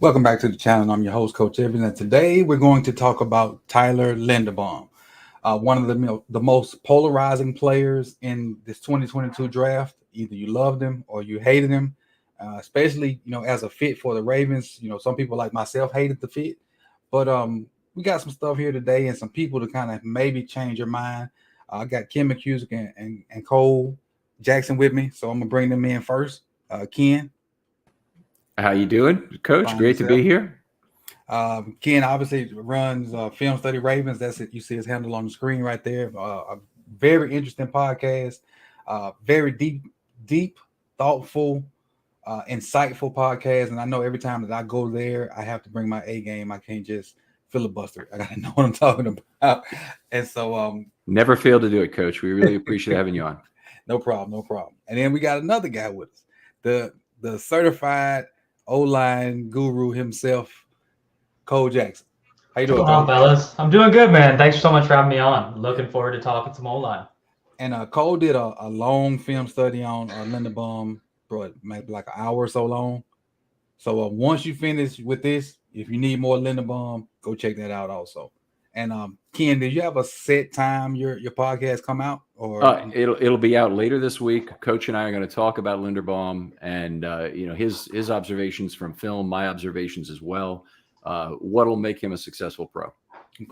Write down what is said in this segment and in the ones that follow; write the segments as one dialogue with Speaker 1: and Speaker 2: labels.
Speaker 1: Welcome back to the channel. I'm your host, Coach Evans, and today we're going to talk about Tyler Linderbaum, one of the most polarizing players in this 2022 draft. Either you loved him or you hated him, especially as a fit for the Ravens. Some people like myself hated the fit, but we got some stuff here today and some people to kind of maybe change your mind. I got Ken McCusick and Cole Jackson with me, so I'm gonna bring them in first. Ken,
Speaker 2: How you doing, Coach?
Speaker 1: find
Speaker 2: Great to
Speaker 1: yourself.
Speaker 2: be here.
Speaker 1: Ken obviously runs Film Study Ravens. That's it. You see his handle on the screen right there. A very interesting podcast. Very deep, thoughtful, insightful podcast. And I know every time that I go there, I have to bring my A game. I can't just filibuster. I got to know what I'm talking about. And so,
Speaker 2: Never fail to do it, Coach. We really appreciate having you on.
Speaker 1: no problem, no problem. And then we got another guy with us, the certified O-line guru himself, Cole Jackson. How you
Speaker 3: What's
Speaker 1: doing,
Speaker 3: going on,
Speaker 1: Cole?
Speaker 3: fellas? I'm doing good, man. Thanks so much for having me on. Looking forward to talking some O-line.
Speaker 1: And Cole did a long film study on Linderbaum, bro, maybe like an hour or so long. So once you finish with this, if you need more Linderbaum, go check that out also. And Ken, did you have a set time your podcast come out, or
Speaker 2: It'll be out later this week. Coach and I are going to talk about Linderbaum and his observations from film, my observations as well. What'll make him a successful pro?
Speaker 1: Okay.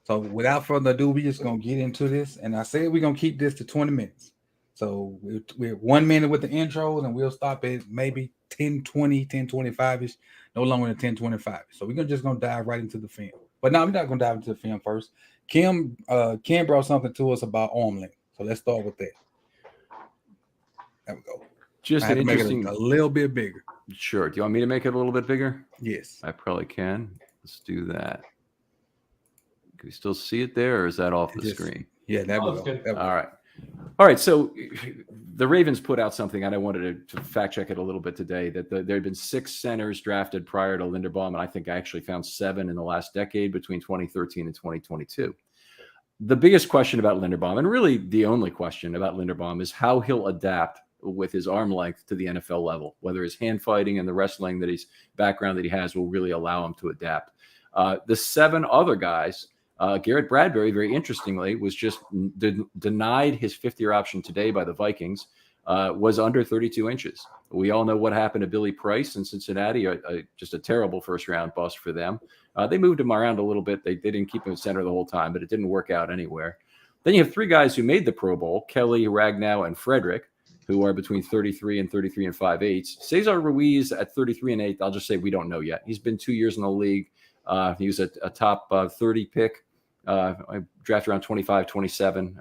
Speaker 1: So without further ado, we're just gonna get into this. And I said we're gonna keep this to 20 minutes. So we're 1 minute with the intros, and we'll stop at maybe 10:20, 10:25ish, no longer than 10:25. So we're just gonna dive right into the film. But no, we're not gonna dive into the film first. Ken brought something to us about arm length. So let's start with that. There we go.
Speaker 2: Just
Speaker 1: I had
Speaker 2: an
Speaker 1: to make it
Speaker 2: interesting.
Speaker 1: a little bit bigger.
Speaker 2: Sure. Do you want me to make it a little bit bigger?
Speaker 1: Yes.
Speaker 2: I probably can. Let's do that. Can we still see it there, or is that off the screen?
Speaker 1: Yeah, that was
Speaker 3: good.
Speaker 2: All right. All right. So the Ravens put out something, and I wanted to fact check it a little bit today, that there had been 6 centers drafted prior to Linderbaum, and I think I actually found 7 in the last decade between 2013 and 2022. The biggest question about Linderbaum, and really the only question about Linderbaum, is how he'll adapt with his arm length to the NFL level, whether his hand fighting and the wrestling background that he has will really allow him to adapt. The 7 other guys, Garrett Bradbury, very interestingly, was just denied his 5th-year option today by the Vikings, was under 32 inches. We all know what happened to Billy Price in Cincinnati, just a terrible first-round bust for them. They moved him around a little bit. They didn't keep him at center the whole time, but it didn't work out anywhere. Then you have 3 guys who made the Pro Bowl, Kelly, Ragnow, and Frederick, who are between 33 and 5/8. Cesar Ruiz at 33 and 8, I'll just say we don't know yet. He's been 2 years in the league. He was a top 30 pick. I drafted around 25, 27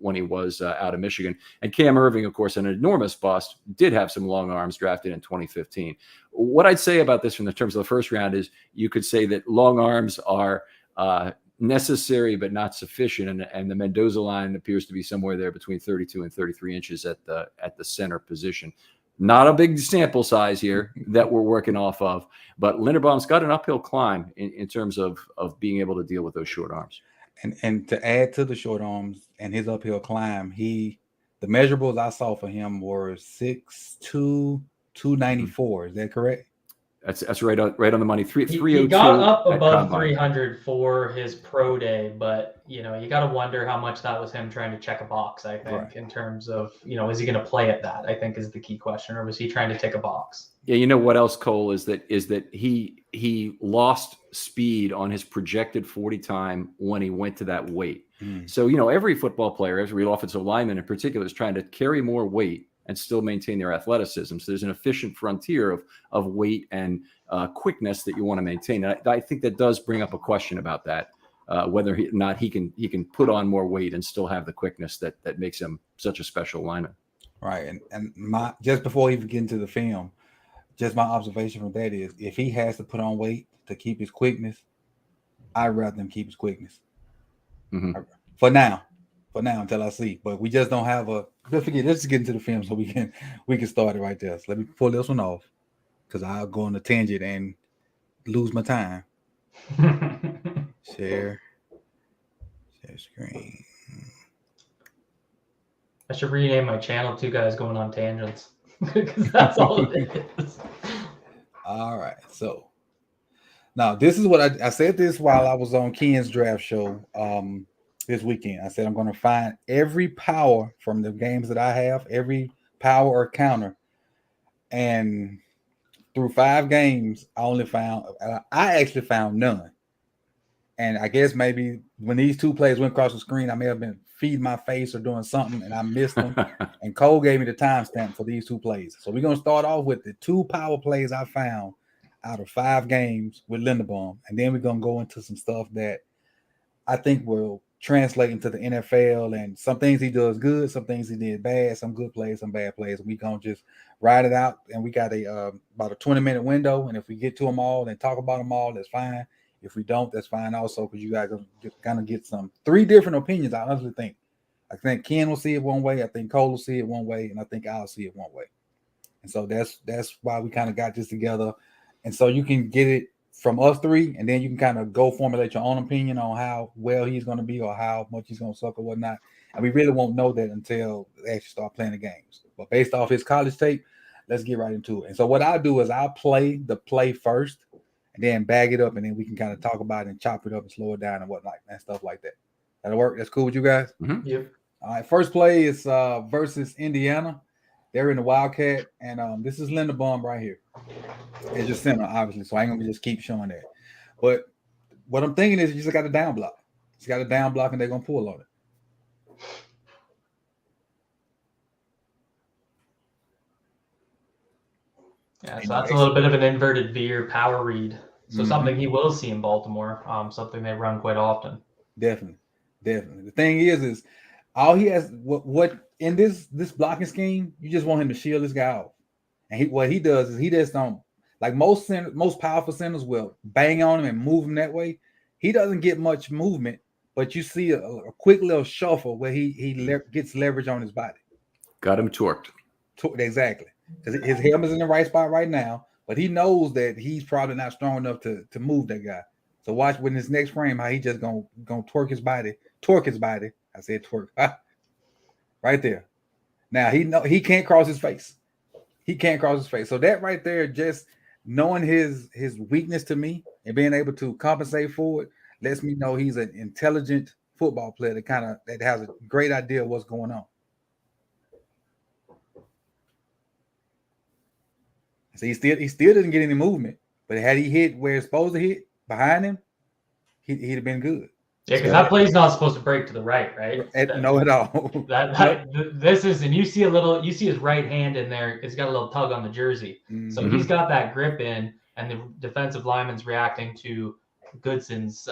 Speaker 2: when he was out of Michigan. And Cam Irving, of course, an enormous bust, did have some long arms drafted in 2015. What I'd say about this from the terms of the first round is you could say that long arms are necessary but not sufficient. And the Mendoza line appears to be somewhere there between 32 and 33 inches at the center position. Not a big sample size here that we're working off of, but Linderbaum's got an uphill climb in terms of being able to deal with those short arms.
Speaker 1: And to add to the short arms and his uphill climb, the measurables I saw for him were 6'2", 294. Is that correct?
Speaker 2: That's right on the money. 302.
Speaker 3: He got up above 300 for his pro day, but you got to wonder how much that was him trying to check a box. I think in terms of is he going to play at that? I think is the key question, or was he trying to tick a box?
Speaker 2: Yeah, you know what else, Cole, is that he lost speed on his projected 40 time when he went to that weight. So every football player, every offensive lineman in particular, is trying to carry more weight and still maintain their athleticism. So there's an efficient frontier of weight and quickness that you want to maintain. And I think that does bring up a question about that, whether or not he can put on more weight and still have the quickness that makes him such a special lineman.
Speaker 1: Right. And my just before we even get into the film, just my observation from that is if he has to put on weight to keep his quickness, I'd rather him keep his quickness.
Speaker 2: Mm-hmm.
Speaker 1: For now until I see. But we just don't have let's just get into the film so we can start it right there. So let me pull this one off because I'll go on a tangent and lose my time. Share screen.
Speaker 3: I should rename my channel 2 Guys Going on Tangents because that's all it is.
Speaker 1: All right, so Now, this is what I said this while I was on Ken's draft show this weekend. I said I'm going to find every power from the games that I have, every power or counter, and through 5 games, I actually found none. And I guess maybe when these 2 plays went across the screen, I may have been feeding my face or doing something, and I missed them. And Cole gave me the timestamp for these 2 plays. So we're going to start off with the 2 power plays I found out of 5 games with Linderbaum. And then we're going to go into some stuff that I think will translate into the NFL, and some things he does good, some things he did bad, some good plays, some bad plays. And we're going to just ride it out. And we got about a 20-minute window. And if we get to them all and talk about them all, that's fine. If we don't, that's fine also, because you guys are going to get 3 different opinions, I honestly think. I think Ken will see it one way, I think Cole will see it one way, and I think I'll see it one way. And so that's why we kind of got this together. And so you can get it from us 3, and then you can kind of go formulate your own opinion on how well he's going to be or how much he's going to suck or whatnot. And we really won't know that until they actually start playing the games. But based off his college tape, let's get right into it. And so what I'll do is I'll play the play first, and then bag it up, and then we can kind of talk about it and chop it up and slow it down and whatnot and stuff like that. That'll work. That's cool with you guys?
Speaker 2: Mm-hmm.
Speaker 3: Yep.
Speaker 1: All right. First play is versus Indiana. They're in the Wildcat, and this is Linderbaum right here. It's just center, obviously, so I ain't going to just keep showing that. But what I'm thinking is you just got a down block. He's got a down block, and they're going to pull on it.
Speaker 3: Yeah, so that's a little bit of an inverted veer power read. So something he will see in Baltimore, something they run quite often.
Speaker 1: Definitely. The thing is all he has what in this blocking scheme, you just want him to shield this guy off. And what he does is he just don't, like most powerful centers will bang on him and move him that way. He doesn't get much movement, but you see a quick little shuffle where he gets leverage on his body.
Speaker 2: Got him torqued.
Speaker 1: Exactly. Because his helmet's in the right spot right now, but he knows that he's probably not strong enough to move that guy. So watch with his next frame how he just gonna torque his body. I said twerk. Right there. Now he can't cross his face. So that right there, just knowing his weakness to me and being able to compensate for it, lets me know he's an intelligent football player that has a great idea of what's going on. So he still didn't get any movement, but had he hit where it's supposed to hit behind him, he'd have been good.
Speaker 3: Yeah, because that play's not supposed to break to the right?
Speaker 1: No, at all.
Speaker 3: This is, and you see his right hand in there. It's got a little tug on the jersey, so he's got that grip in, and the defensive lineman's reacting to Goodson's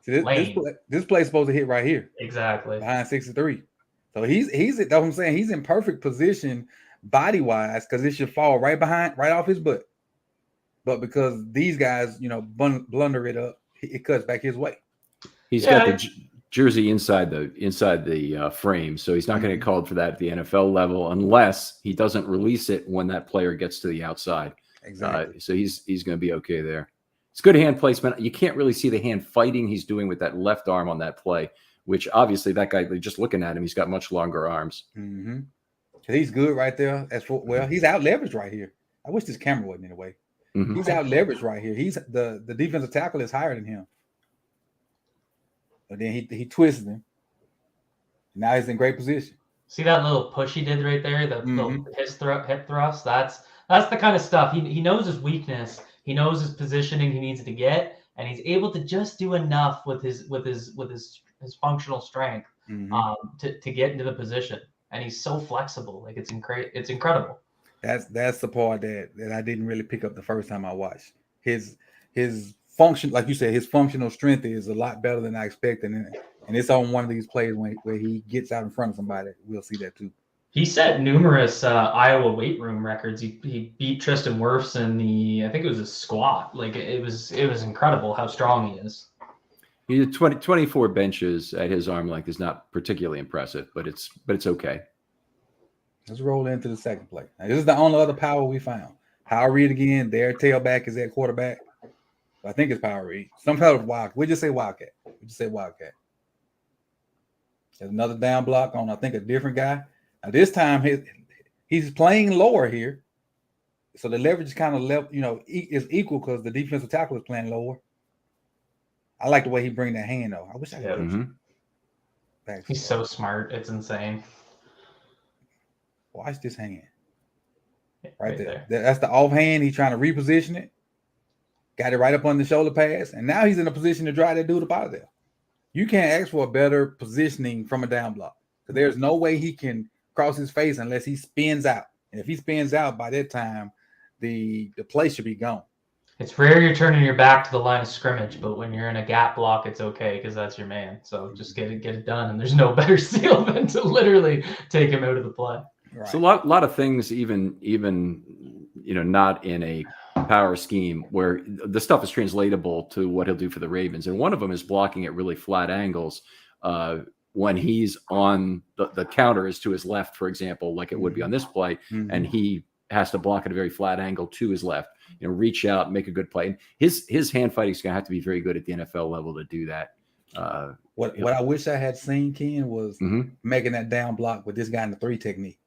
Speaker 3: lane.
Speaker 1: This play's supposed to hit right here,
Speaker 3: exactly
Speaker 1: behind 63. So he's that's what I'm saying. He's in perfect position body wise because it should fall right off his butt. But because these guys, blunder it up, it cuts back his way.
Speaker 2: He's got the jersey inside the frame, so he's not going to get called for that at the NFL level unless he doesn't release it when that player gets to the outside.
Speaker 1: Exactly.
Speaker 2: So he's going to be okay there. It's good hand placement. You can't really see the hand fighting he's doing with that left arm on that play, which obviously that guy, just looking at him, he's got much longer arms.
Speaker 1: Mm-hmm. He's good right there. He's out leveraged right here. I wish this camera wasn't in the way. Mm-hmm. He's out leveraged right here. He's the defensive tackle is higher than him. But then he twisted him. Now he's in great position.
Speaker 3: See that little push he did right there? The little hip thrust. That's the kind of stuff. He knows his weakness. He knows his positioning he needs to get, and he's able to just do enough with his functional strength to get into the position. And he's so flexible. Like it's incredible.
Speaker 1: That's the part that I didn't really pick up the first time I watched. His function, like you said, his functional strength is a lot better than I expected, and it's on one of these plays where he gets out in front of somebody. We'll see that too.
Speaker 3: He set numerous Iowa weight room records. He beat Tristan Wirfs in I think it was a squat. Like it was incredible how strong he is.
Speaker 2: He did 24 benches at his arm length is not particularly impressive, but it's okay.
Speaker 1: Let's roll into the second play. Now, this is the only other power we found. Power read again. Their tailback is at quarterback. I think it's power read. Some kind of Wildcat. We just say Wildcat. There's another down block on, I think, a different guy. Now, this time he's playing lower here. So the leverage is kind of left, is equal because the defensive tackle is playing lower. I like the way he bring that hand though. I wish I could.
Speaker 3: He's so smart. It's insane.
Speaker 1: Watch this hand. Right there. That's the offhand. He's trying to reposition it. Got it right up on the shoulder pass. And now he's in a position to drive that dude up out of there. You can't ask for a better positioning from a down block. Because there's no way he can cross his face unless he spins out. And if he spins out by that time, the play should be gone.
Speaker 3: It's rare you're turning your back to the line of scrimmage, but when you're in a gap block, it's okay because that's your man. So just get it done. And there's no better seal than to literally take him out of the play.
Speaker 2: Right. So a lot of things, even not in a power scheme where the stuff is translatable to what he'll do for the Ravens. And one of them is blocking at really flat angles when he's on the counter is to his left, for example, like it would be on this play, and he has to block at a very flat angle to his left. Reach out, make a good play. And his hand fighting is going to have to be very good at the NFL level to do that.
Speaker 1: What I wish I had seen, Ken, was making that down block with this guy in the 3 technique.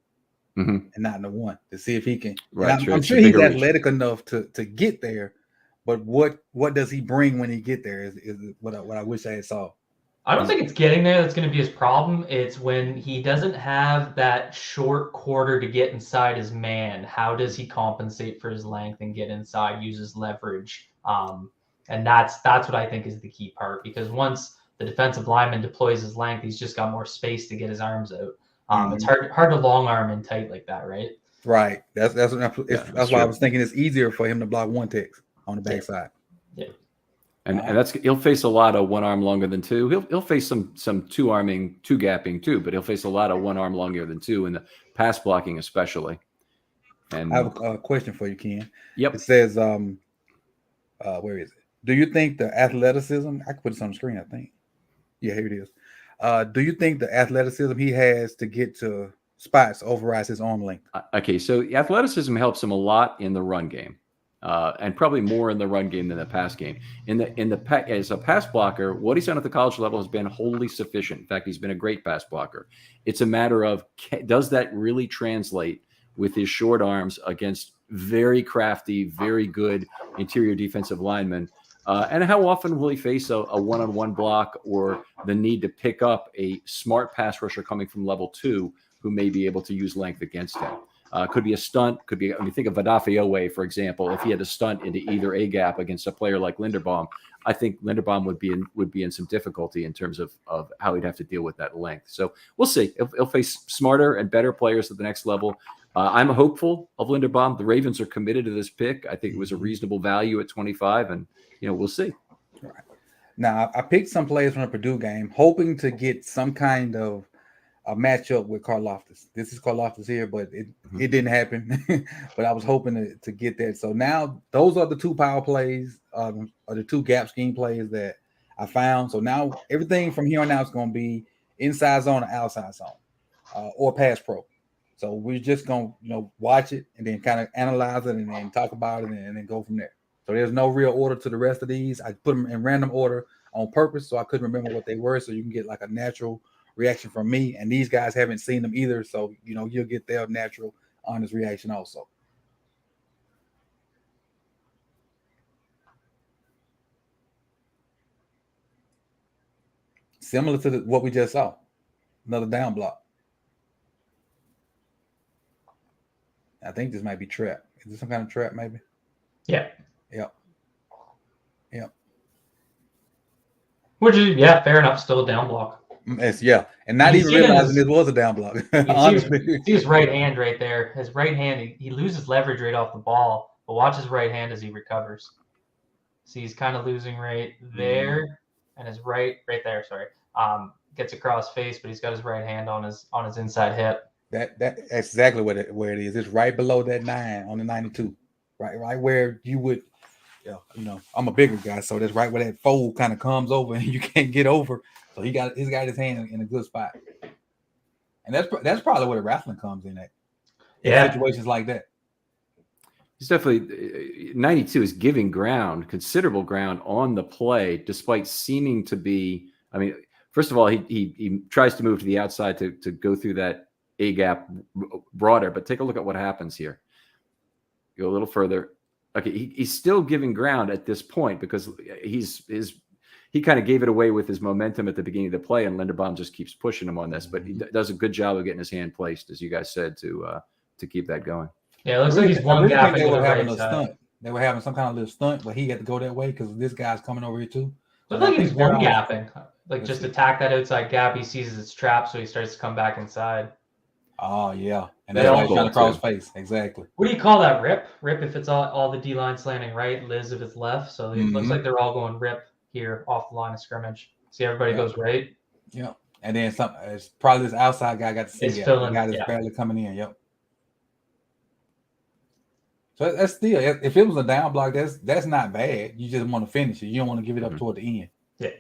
Speaker 1: And not in the 1 to see if he can. Right, I'm sure he's athletic enough to get there, but what does he bring when he get there is what I wish I had saw.
Speaker 3: I don't think it's getting there that's going to be his problem. It's when he doesn't have that short quarter to get inside his man. How does he compensate for his length and get inside, uses leverage? And that's what I think is the key part, because once the defensive lineman deploys his length, he's just got more space to get his arms out. It's hard to long arm and tight like that, right?
Speaker 1: Right. That's why I was thinking it's easier for him to block 1 ticks on the backside.
Speaker 3: Yeah.
Speaker 2: And he'll face a lot of 1 arm longer than 2. He'll face some 2 arming, 2 gapping too, but he'll face a lot of 1 arm longer than 2 in the pass blocking especially. And
Speaker 1: I have a question for you, Ken.
Speaker 2: Yep.
Speaker 1: It says, where is it? Do you think the athleticism? I can put this on the screen, I think. Yeah, here it is. Do you think the athleticism he has to get to spots overrides his arm length?
Speaker 2: Okay, so athleticism helps him a lot in the run game, and probably more in the run game than the pass game. As a pass blocker, what he's done at the college level has been wholly sufficient. In fact, he's been a great pass blocker. It's a matter of does that really translate with his short arms against very crafty, very good interior defensive linemen? And how often will he face a one-on-one block or the need to pick up a smart pass rusher coming from level 2 who may be able to use length against him? Could be a stunt. Could be. I mean, think of Vadafe, for example. If he had a stunt into either a gap against a player like Linderbaum, I think Linderbaum would be in some difficulty in terms of how he'd have to deal with that length. So we'll see. He'll face smarter and better players at the next level. I'm hopeful of Linderbaum. The Ravens are committed to this pick. I think it was a reasonable value at 25, and we'll see.
Speaker 1: Right. Now, I picked some players from the Purdue game, hoping to get some kind of a matchup with Karlaftis. This is Karlaftis here, but it didn't happen. But I was hoping to get that. So now those are the 2 power plays, or the 2 gap scheme plays that I found. So now everything from here on out is going to be inside zone or outside zone, or pass pro. So we're just going to watch it and then kind of analyze it and then talk about it and then go from there. So there's no real order to the rest of these. I put them in random order on purpose so I couldn't remember what they were, so you can get like a natural reaction from me. And these guys haven't seen them either, so you'll get their natural, honest reaction also. Similar to what we just saw, another down block. I think this might be trap. Is this some kind of trap, maybe?
Speaker 3: Yeah.
Speaker 1: Yep.
Speaker 3: Which is, fair enough. Still a down block.
Speaker 1: And not even realizing this was a down block.
Speaker 3: See his right hand right there. His right hand, he loses leverage right off the ball, but watch his right hand as he recovers. See, he's kind of losing right there, and his right there. Sorry, gets across face, but he's got his right hand on his inside hip.
Speaker 1: That's exactly where it is. It's right below that 9 on the 92, right where you would. I'm a bigger guy, so that's right where that fold kind of comes over and you can't get over. So he's got his hand in a good spot, and that's probably where the wrestling comes in at. Situations like that.
Speaker 2: He's definitely 92 is giving considerable ground on the play, despite seeming to be. I mean, first of all, he tries to move to the outside to go through that A gap broader, but take a look at what happens here. go a little further. Okay, he's still giving ground at this point because he kind of gave it away with his momentum at the beginning of the play, and Linderbaum just keeps pushing him on this. But he does a good job of getting his hand placed, as you guys said, to keep that going.
Speaker 3: Yeah, it looks like he's one gap into the right side.
Speaker 1: Stunt. They were having some kind of little stunt, but he had to go that way because this guy's coming over here too.
Speaker 3: Looked like he was one gapping, like just attack that outside gap. He sees it's trapped, so he starts to come back inside.
Speaker 1: Oh yeah, and that's why he's trying to cross face. Exactly.
Speaker 3: What do you call that? Rip if it's all the D line slanting right, Liz if it's left. So it looks like they're all going rip here off the line of scrimmage. See, everybody goes right.
Speaker 1: Yeah, and then some. It's probably this outside guy got to see it. The guy that's barely coming in. Yep. So that's still, if it was a down block, that's not bad. You just want to finish it. You don't want to give it up toward the end.
Speaker 3: Yeah.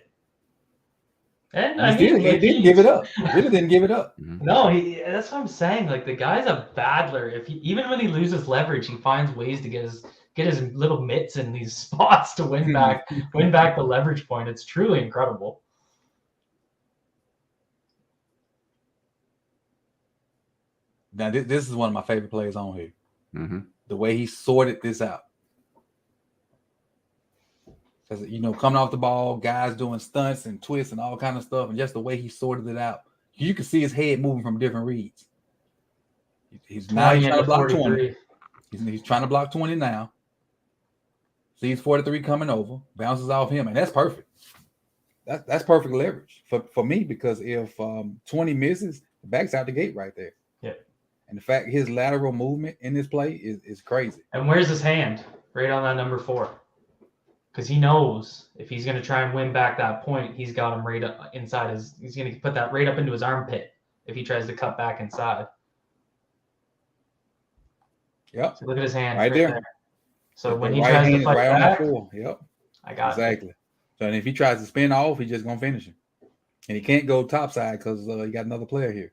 Speaker 3: And
Speaker 1: he didn't give it up. Really didn't give it up.
Speaker 3: No, that's what I'm saying. Like the guy's a battler. Even when he loses leverage, he finds ways to get his little mitts in these spots to win back the leverage point. It's truly incredible.
Speaker 1: Now this is one of my favorite plays on here.
Speaker 2: Mm-hmm.
Speaker 1: The way he sorted this out. Because, coming off the ball, guys doing stunts and twists and all kind of stuff, and just the way he sorted it out. You can see his head moving from different reads. He's trying to block 20. He's trying to block 20 now. Sees 43 coming over, bounces off him, and that's perfect. That's perfect leverage for me, because if 20 misses, the back's out the gate right there.
Speaker 3: Yeah.
Speaker 1: And the fact his lateral movement in this play is crazy.
Speaker 3: And where's his hand? Right on that number 4. Because he knows if he's going to try and win back that point, he's got him right up inside his. He's going to put that right up into his armpit if he tries to cut back inside.
Speaker 1: Yep.
Speaker 3: So look at his hand
Speaker 1: right there.
Speaker 3: So when he tries to fight back,
Speaker 1: yep.
Speaker 3: I got
Speaker 1: exactly. So and if he tries to spin off, he's just gonna finish him, and he can't go topside because you got another player here.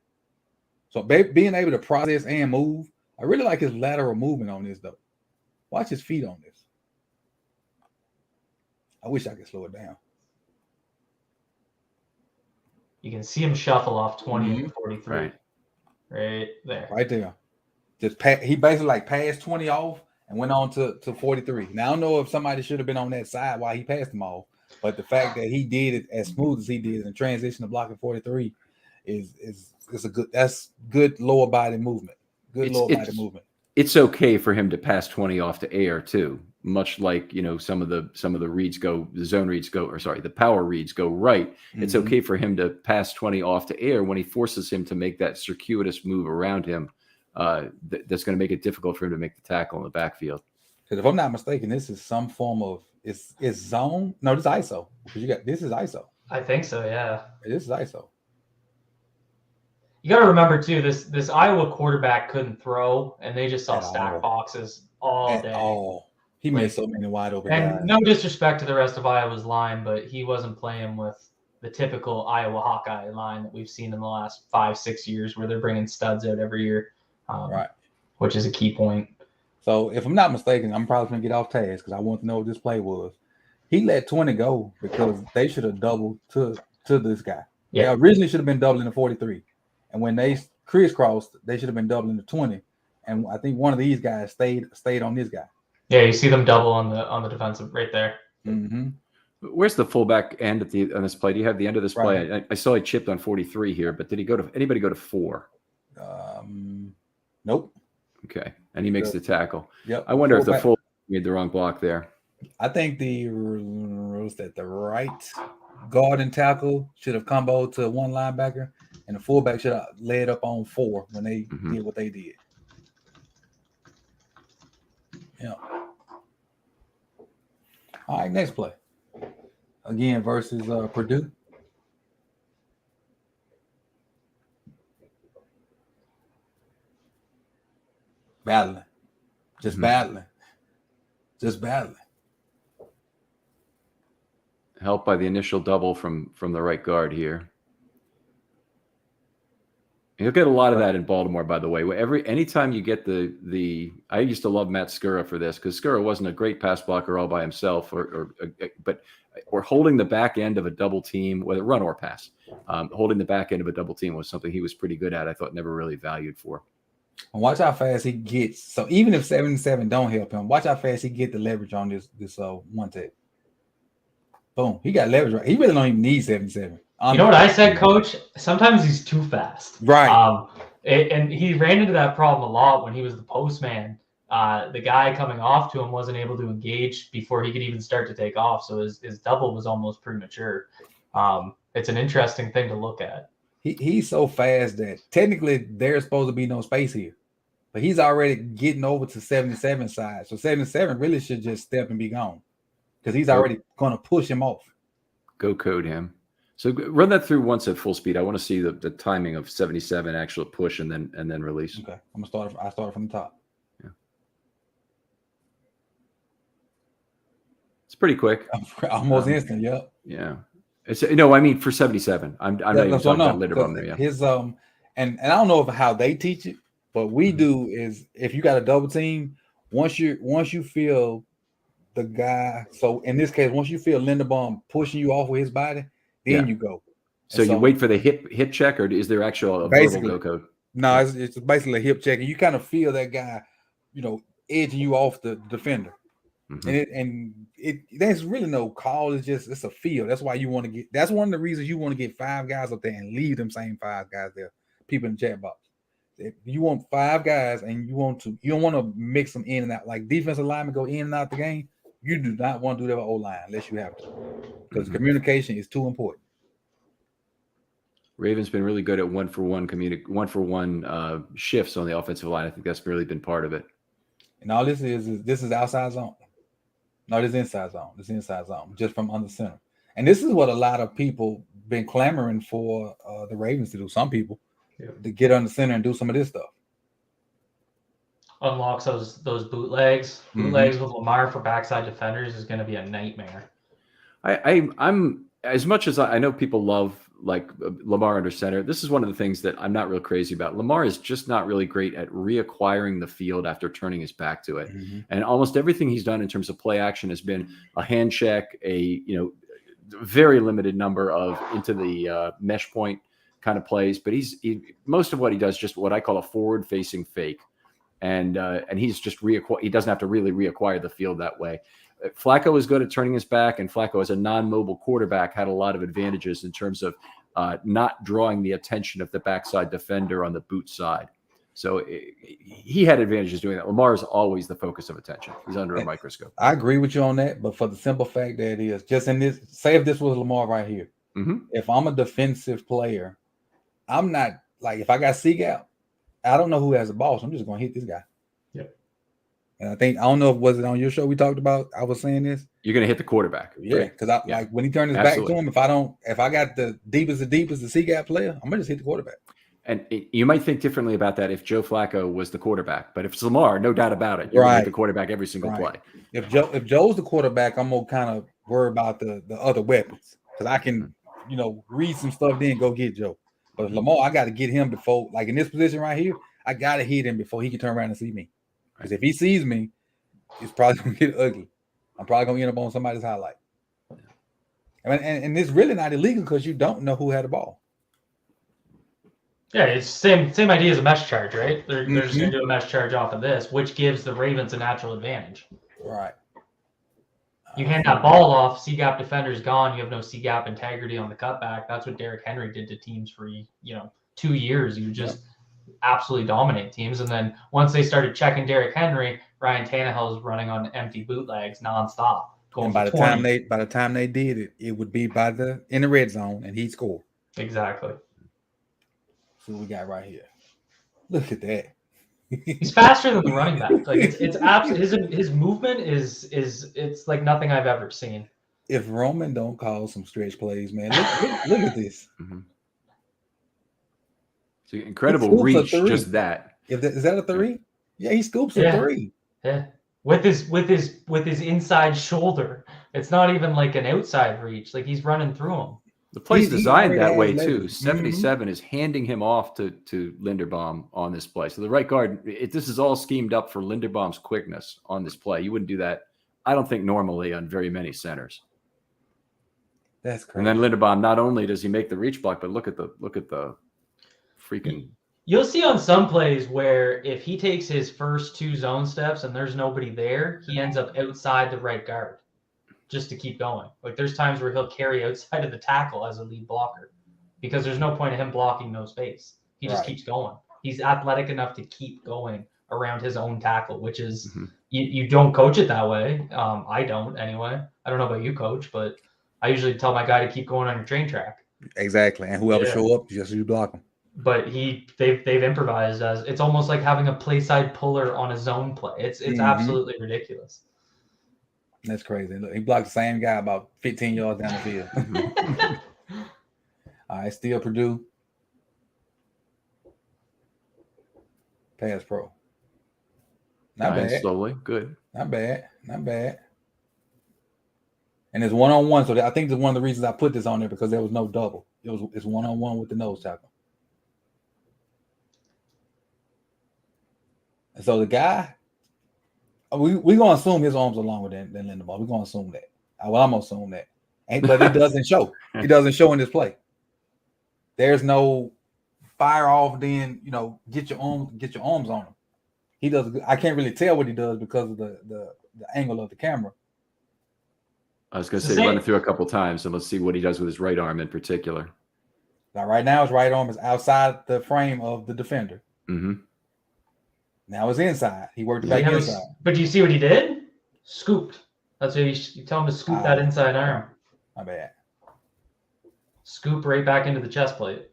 Speaker 1: So being able to process and move, I really like his lateral movement on this though. Watch his feet on this. I wish I could slow it down.
Speaker 3: You can see him shuffle off 20 and 43. Right there.
Speaker 1: Right there. He basically passed 20 off and went on to 43. Now I don't know if somebody should have been on that side while he passed them off, but the fact that he did it as smooth as he did in transition to blocking 43 is that's good lower body movement. Lower body movement.
Speaker 2: It's okay for him to pass 20 off to air too, much like some of the reads go, the zone reads go, or sorry, the power reads go right. It's okay for him to pass 20 off to air when he forces him to make that circuitous move around him. That's going to make it difficult for him to make the tackle in the backfield.
Speaker 1: Because if I'm not mistaken, this is some form of it's zone. No, this is ISO. Because this is ISO.
Speaker 3: I think so. Yeah.
Speaker 1: This is ISO.
Speaker 3: You got to remember too, this Iowa quarterback couldn't throw, and they just saw stack boxes all day.
Speaker 1: He made so many wide open guys.
Speaker 3: No disrespect to the rest of Iowa's line, but he wasn't playing with the typical Iowa Hawkeye line that we've seen in the last 5-6 years, where they're bringing studs out every year,
Speaker 1: right?
Speaker 3: Which is a key point. So
Speaker 1: if I'm not mistaken, I'm probably going to get off task because I want to know what this play was. He let 20 go because they should have doubled to this guy.
Speaker 3: Yeah.
Speaker 1: They originally should have been doubling to 43. And when they crisscrossed, they should have been doubling to 20. And I think one of these guys stayed on this guy.
Speaker 3: Yeah, you see them double on the defensive right there.
Speaker 1: Mm-hmm.
Speaker 2: Where's the fullback end on this play? Do you have the end of this play? I saw he chipped on 43 here, but did anybody go to 4?
Speaker 1: Nope.
Speaker 2: Okay, and he makes the tackle.
Speaker 1: Yep.
Speaker 2: I wonder if the fullback made the wrong block there.
Speaker 1: I think the right guard and tackle should have comboed to one linebacker, and the fullback should have led up on 4 when they did what they did. Yeah. All right, next play. Again, versus Purdue. Battling. Just battling.
Speaker 2: Helped by the initial double from the right guard here. You'll get a lot of that in Baltimore, by the way. Anytime you get I used to love Matt Skura for this, because Skura wasn't a great pass blocker all by himself, but holding the back end of a double team, whether run or pass, holding the back end of a double team was something he was pretty good at. I thought never really valued for.
Speaker 1: And watch how fast he gets. So even if 77 don't help him, watch how fast he get the leverage on this one tech. Boom. He got leverage right. He really don't even need 77.
Speaker 3: You know what I said, Coach? Sometimes he's too fast.
Speaker 1: Right.
Speaker 3: And he ran into that problem a lot when he was the postman. The guy coming off to him wasn't able to engage before he could even start to take off. So his double was almost premature. It's an interesting thing to look at.
Speaker 1: He's so fast that technically there's supposed to be no space here. But he's already getting over to 77 side. So 77 really should just step and be gone. Because he's already going to push him off.
Speaker 2: Go code him. So run that through once at full speed. I want to see the timing of 77 actual push and then release.
Speaker 1: Okay. I'm gonna start. I started from the top.
Speaker 2: Yeah. It's pretty quick.
Speaker 1: Almost instant. Yep.
Speaker 2: Yeah. It's I mean for 77. I'm not even talking about Linderbaum there. Yeah.
Speaker 1: His and I don't know how they teach it, but we do is if you got a double team, once you feel the guy. So in this case, once you feel Linderbaum pushing you off with his body, then you go.
Speaker 2: So you wait for the hip check, or is there actual a verbal go code?
Speaker 1: No, it's basically a hip check, and you kind of feel that guy, edging you off the defender. Mm-hmm. And there's really no call. It's a feel. That's why you want to get. That's one of the reasons you want to get 5 guys up there and leave them same 5 guys there. People in the chat box. If you want 5 guys, and you don't want to mix them in and out. Like defensive linemen go in and out the game. You do not want to do that with O-line unless you have to, because communication is too important.
Speaker 2: Ravens been really good at one-for-one shifts on the offensive line. I think that's really been part of it.
Speaker 1: And all this is outside zone. No, this is inside zone. This is inside zone, just from under center. And this is what a lot of people been clamoring for the Ravens to do. Some people to get under center and do some of this stuff.
Speaker 3: Unlocks those bootlegs. Bootlegs with Lamar for backside defenders is going to be a nightmare.
Speaker 2: I'm as much as I know people love like Lamar under center. This is one of the things that I'm not real crazy about. Lamar is just not really great at reacquiring the field after turning his back to it. And almost everything he's done in terms of play action has been a hand check, very limited number of into the mesh point kind of plays. But most of what he does just what I call a forward facing fake. And he's just he doesn't have to really reacquire the field that way. Flacco is good at turning his back, and Flacco as a non-mobile quarterback had a lot of advantages in terms of not drawing the attention of the backside defender on the boot side. So he had advantages doing that. Lamar is always the focus of attention. He's under a microscope.
Speaker 1: I agree with you on that, but for the simple fact that it is just in this, say if this was Lamar right here, if I'm a defensive player, I'm not like if I got Seagal, I don't know who has the ball, so I'm just going to hit this guy.
Speaker 3: Yep.
Speaker 1: And I don't know if was it on your show we talked about. I was saying this.
Speaker 2: You're going to hit the quarterback.
Speaker 1: Yeah, because like when he turned his back to him, if I got the deepest the Seagal player, I'm gonna just hit the quarterback.
Speaker 2: And you might think differently about that if Joe Flacco was the quarterback, but if it's Lamar, no doubt about it, you're going to hit the quarterback every single play.
Speaker 1: If Joe's the quarterback, I'm gonna kind of worry about the other weapons because I can read some stuff then go get Joe. But Lamar, I got to get him before, like in this position right here, I got to hit him before he can turn around and see me. Because if he sees me, it's probably going to get ugly. I'm probably going to end up on somebody's highlight. And it's really not illegal because you don't know who had the ball.
Speaker 3: Yeah, it's same idea as a mesh charge, right? They're just going to do a mesh charge off of this, which gives the Ravens a natural advantage.
Speaker 1: Right.
Speaker 3: You hand that ball off, C-gap defender's gone. You have no C-gap integrity on the cutback. That's what Derrick Henry did to teams for 2 years. He would just absolutely dominate teams. And then once they started checking Derrick Henry, Ryan Tannehill is running on empty bootlegs nonstop.
Speaker 1: And by the time they did it, it would be in the red zone, and he'd score.
Speaker 3: Exactly.
Speaker 1: See what we got right here. Look at that.
Speaker 3: He's faster than the running back. Like it's absolutely his movement is it's like nothing I've ever seen.
Speaker 1: If Roman don't call some stretch plays, man, look at this.
Speaker 2: It's an incredible reach, just that.
Speaker 1: Is that a 3? Yeah, he scoops a 3.
Speaker 3: Yeah, with his inside shoulder. It's not even like an outside reach. Like he's running through him.
Speaker 2: The play's designed that way too. 77 is handing him off to Linderbaum on this play. So the right guard, this is all schemed up for Linderbaum's quickness on this play. You wouldn't do that, I don't think, normally on very many centers.
Speaker 1: That's crazy.
Speaker 2: And then Linderbaum, not only does he make the reach block, but look at the freaking
Speaker 3: You'll see on some plays where if he takes his first 2 zone steps and there's nobody there, he ends up outside the right guard just to keep going. Like there's times where he'll carry outside of the tackle as a lead blocker because there's no point in him blocking no space. He just keeps going. He's athletic enough to keep going around his own tackle, which is you don't coach it that way. I don't anyway. I don't know about you, coach, but I usually tell my guy to keep going on your train track.
Speaker 1: Exactly, and whoever show up, just you block them.
Speaker 3: But they've improvised as it's almost like having a play side puller on a zone play. It's absolutely ridiculous.
Speaker 1: That's crazy. Look, he blocked the same guy about 15 yards down the field. All right, still Purdue. Pass pro. Not bad.
Speaker 2: Slowly. Good.
Speaker 1: Not bad. Not bad. And it's one-on-one. So I think that's one of the reasons I put this on there because there was no double. It's one-on-one with the nose tackle. And so the guy, we're going to assume his arms are longer than Linderbaum. We're going to assume that. Well, I'm going to assume that. But it doesn't show. It doesn't show in this play. There's no fire off, then, get your arms on him. He does. I can't really tell what he does because of the angle of the camera.
Speaker 2: I was going to say run it through a couple times, and let's see what he does with his right arm in particular.
Speaker 1: Now, right now, his right arm is outside the frame of the defender.
Speaker 2: Mm-hmm.
Speaker 1: Now it's inside. He worked it back inside.
Speaker 3: But do you see what he did? Scooped. That's what you tell him to scoop that inside arm.
Speaker 1: My bad.
Speaker 3: Scoop right back into the chest plate.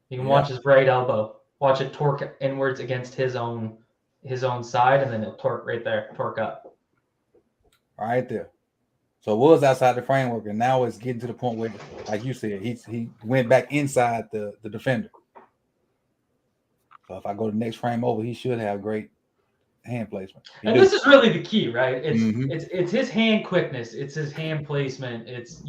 Speaker 3: You can watch his right elbow. Watch it torque inwards against his own side, and then it'll torque right there. Torque up.
Speaker 1: Right there. So it was outside the framework, and now it's getting to the point where, like you said, he went back inside the defender. So if I go to the next frame over, he should have great hand placement.
Speaker 3: This is really the key, right? It's his hand quickness. It's his hand placement. It's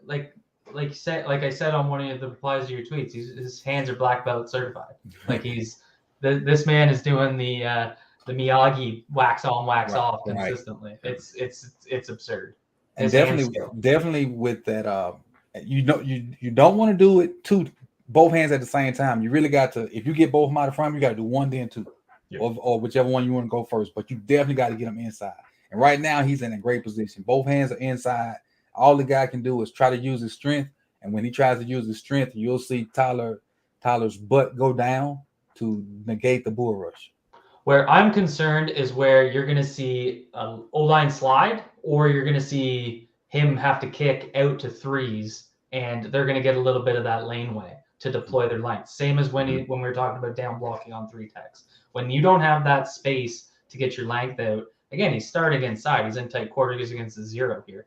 Speaker 3: like I said on one of the replies to your tweets, his hands are black belt certified. Like this man is doing the Miyagi wax on, wax off consistently. Right. It's absurd.
Speaker 1: And definitely with that, you don't want to do it both hands at the same time. You really got to, if you get both of them out of frame, you got to do one, then two, or whichever one you want to go first. But you definitely got to get them inside. And right now he's in a great position. Both hands are inside. All the guy can do is try to use his strength. And when he tries to use his strength, you'll see Tyler's butt go down to negate the bull rush.
Speaker 3: Where I'm concerned is where you're going to see an O-line slide, or you're going to see him have to kick out to threes, and they're going to get a little bit of that laneway to deploy their length. Same as when we were talking about down blocking on 3 techs. When you don't have that space to get your length out, again, he's starting inside. He's in tight quarters against the 0 here.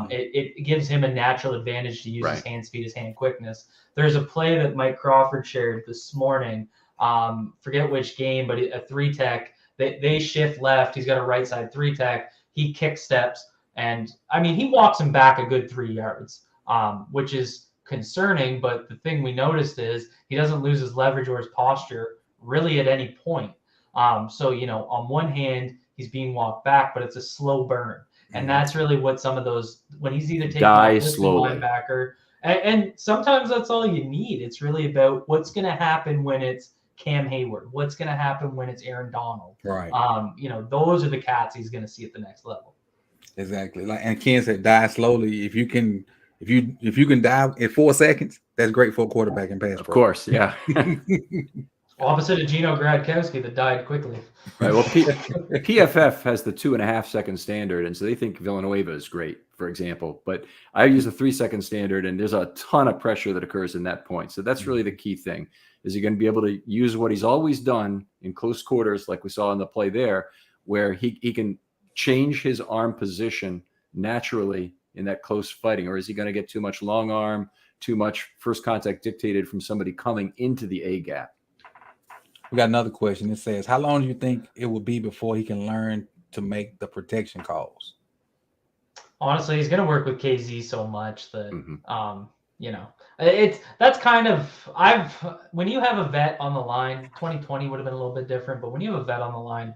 Speaker 3: It gives him a natural advantage to use his hand speed, his hand quickness. There's a play that Mike Crawford shared this morning. Forget which game, but a 3 tech, they shift left. He's got a right side 3 tech. He kick steps, and I mean, he walks him back a good 3 yards, which is concerning. But the thing we noticed is he doesn't lose his leverage or his posture really at any point. So, on one hand, he's being walked back, but it's a slow burn. And that's really what some of those, when he's either taking a linebacker, and sometimes that's all you need. It's really about what's going to happen when it's Cam Hayward. What's going to happen when it's Aaron Donald?
Speaker 1: Right.
Speaker 3: Those are the cats he's going to see at the next level. Exactly.
Speaker 1: And Ken said, die slowly. If you can die in 4 seconds, that's great for a quarterback in pass.
Speaker 2: Of course, yeah.
Speaker 3: Opposite of Gino Gradkowski that died quickly.
Speaker 2: Right. Well, PFF has the 2.5-second standard, and so they think Villanueva is great, for example. But I use the 3-second standard, and there's a ton of pressure that occurs in that point. So that's really the key thing. Is he going to be able to use what he's always done in close quarters, like we saw in the play there, where he can change his arm position naturally in that close fighting, or is he going to get too much long arm, too much first contact dictated from somebody coming into the A gap?
Speaker 1: We got another question. It says, how long do you think it will be before he can learn to make the protection calls?
Speaker 3: Honestly, he's going to work with KZ so much that, that's kind of, when you have a vet on the line, 2020 would have been a little bit different, but when you have a vet on the line,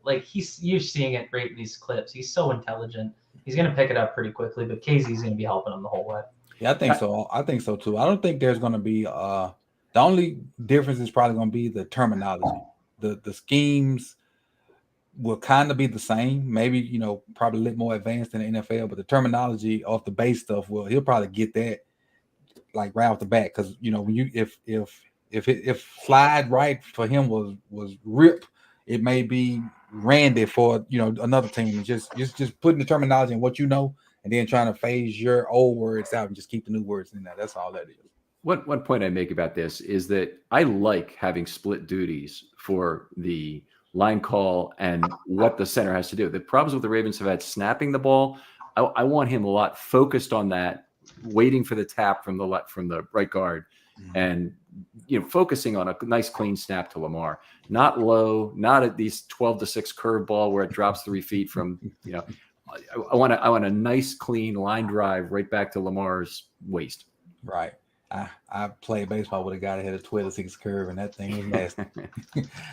Speaker 3: like you're seeing it right in these clips. He's so intelligent. He's going to pick it up pretty quickly, but KZ's going to be helping him the whole way.
Speaker 1: Yeah, I think so. I think so too. I don't think there's going to be, The only difference is probably going to be the terminology. The schemes will kind of be the same, maybe, you know, probably a little more advanced than the NFL, but the terminology of the base stuff, well, he'll probably get that like right off the bat. Because, you know, when you if slide right for him was rip, it may be Randy for, you know, another team. And just putting the terminology in what you know, and then trying to phase your old words out and just keep the new words in there. That's all that is.
Speaker 2: One point I make about this is that I like having split duties for the line call and what the center has to do. The problems with the Ravens have had snapping the ball. I want him a lot focused on that, waiting for the tap from the right guard, and, you know, focusing on a nice clean snap to Lamar, not low, not at these 12-6 curve ball where it drops 3 feet from, you know. I want a nice clean line drive right back to Lamar's waist.
Speaker 1: Right. I played baseball with a guy that had a 12-6 curve, and that thing was nasty.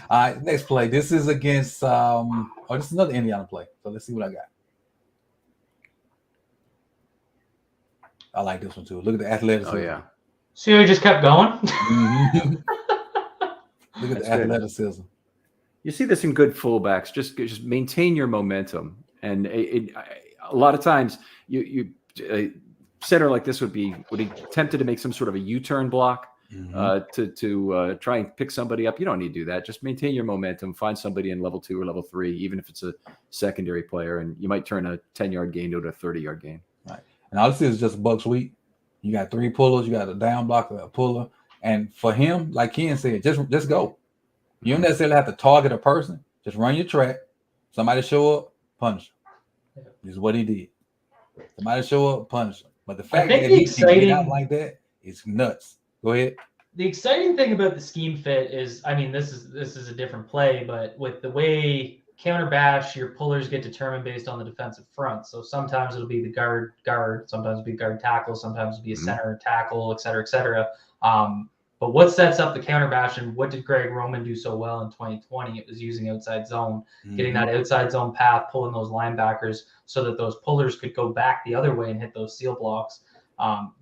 Speaker 1: All right, next play. This is against this is another Indiana play. So let's see what I got. I like this one too. Look at the athleticism.
Speaker 2: Oh yeah.
Speaker 3: See how he just kept going?
Speaker 1: Mm-hmm. Look at the athleticism.
Speaker 2: You see this in good fullbacks. Just maintain your momentum, and a lot of times you center like this would be tempted to make some sort of a U-turn block to try and pick somebody up. You don't need to do that. Just maintain your momentum. Find somebody in level 2 or level 3, even if it's a secondary player, and you might turn a 10-yard gain into a 30-yard gain.
Speaker 1: Right. And all this is just buck sweep. You got 3 pullers. You got a down blocker, a puller, and for him, like Ken said, just go. You don't necessarily have to target a person. Just run your track. Somebody show up, punish him. This is what he did. Somebody show up, punish him. But the fact that he can get out like that is nuts. Go ahead.
Speaker 3: The exciting thing about the scheme fit is, I mean, this is a different play, but with the way counter bash, your pullers get determined based on the defensive front. So sometimes it'll be the guard, sometimes it'll be guard tackle, sometimes it'll be a center tackle, et cetera, et cetera. But what sets up the counter bash, and what did Greg Roman do so well in 2020? It was using outside zone, getting that outside zone path, pulling those linebackers so that those pullers could go back the other way and hit those seal blocks.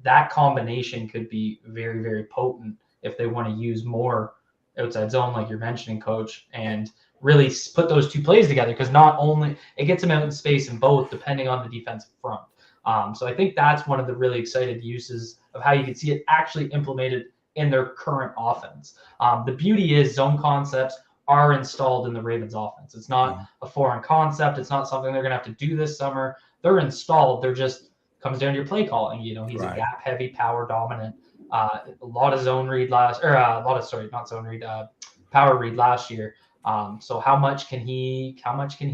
Speaker 3: That combination could be very, very potent if they want to use more outside zone, like you're mentioning, Coach, and really put those two plays together, because not only it gets them out in space in both, depending on the defensive front. So I think that's one of the really excited uses of how you can see it actually implemented in their current offense. The beauty is zone concepts are installed in the Ravens offense. It's not a foreign concept. It's not something they're going to have to do this summer. They're installed. They're just comes down to your play calling. You know, he's a gap heavy, power dominant. A lot of zone read power read last year. So how much can he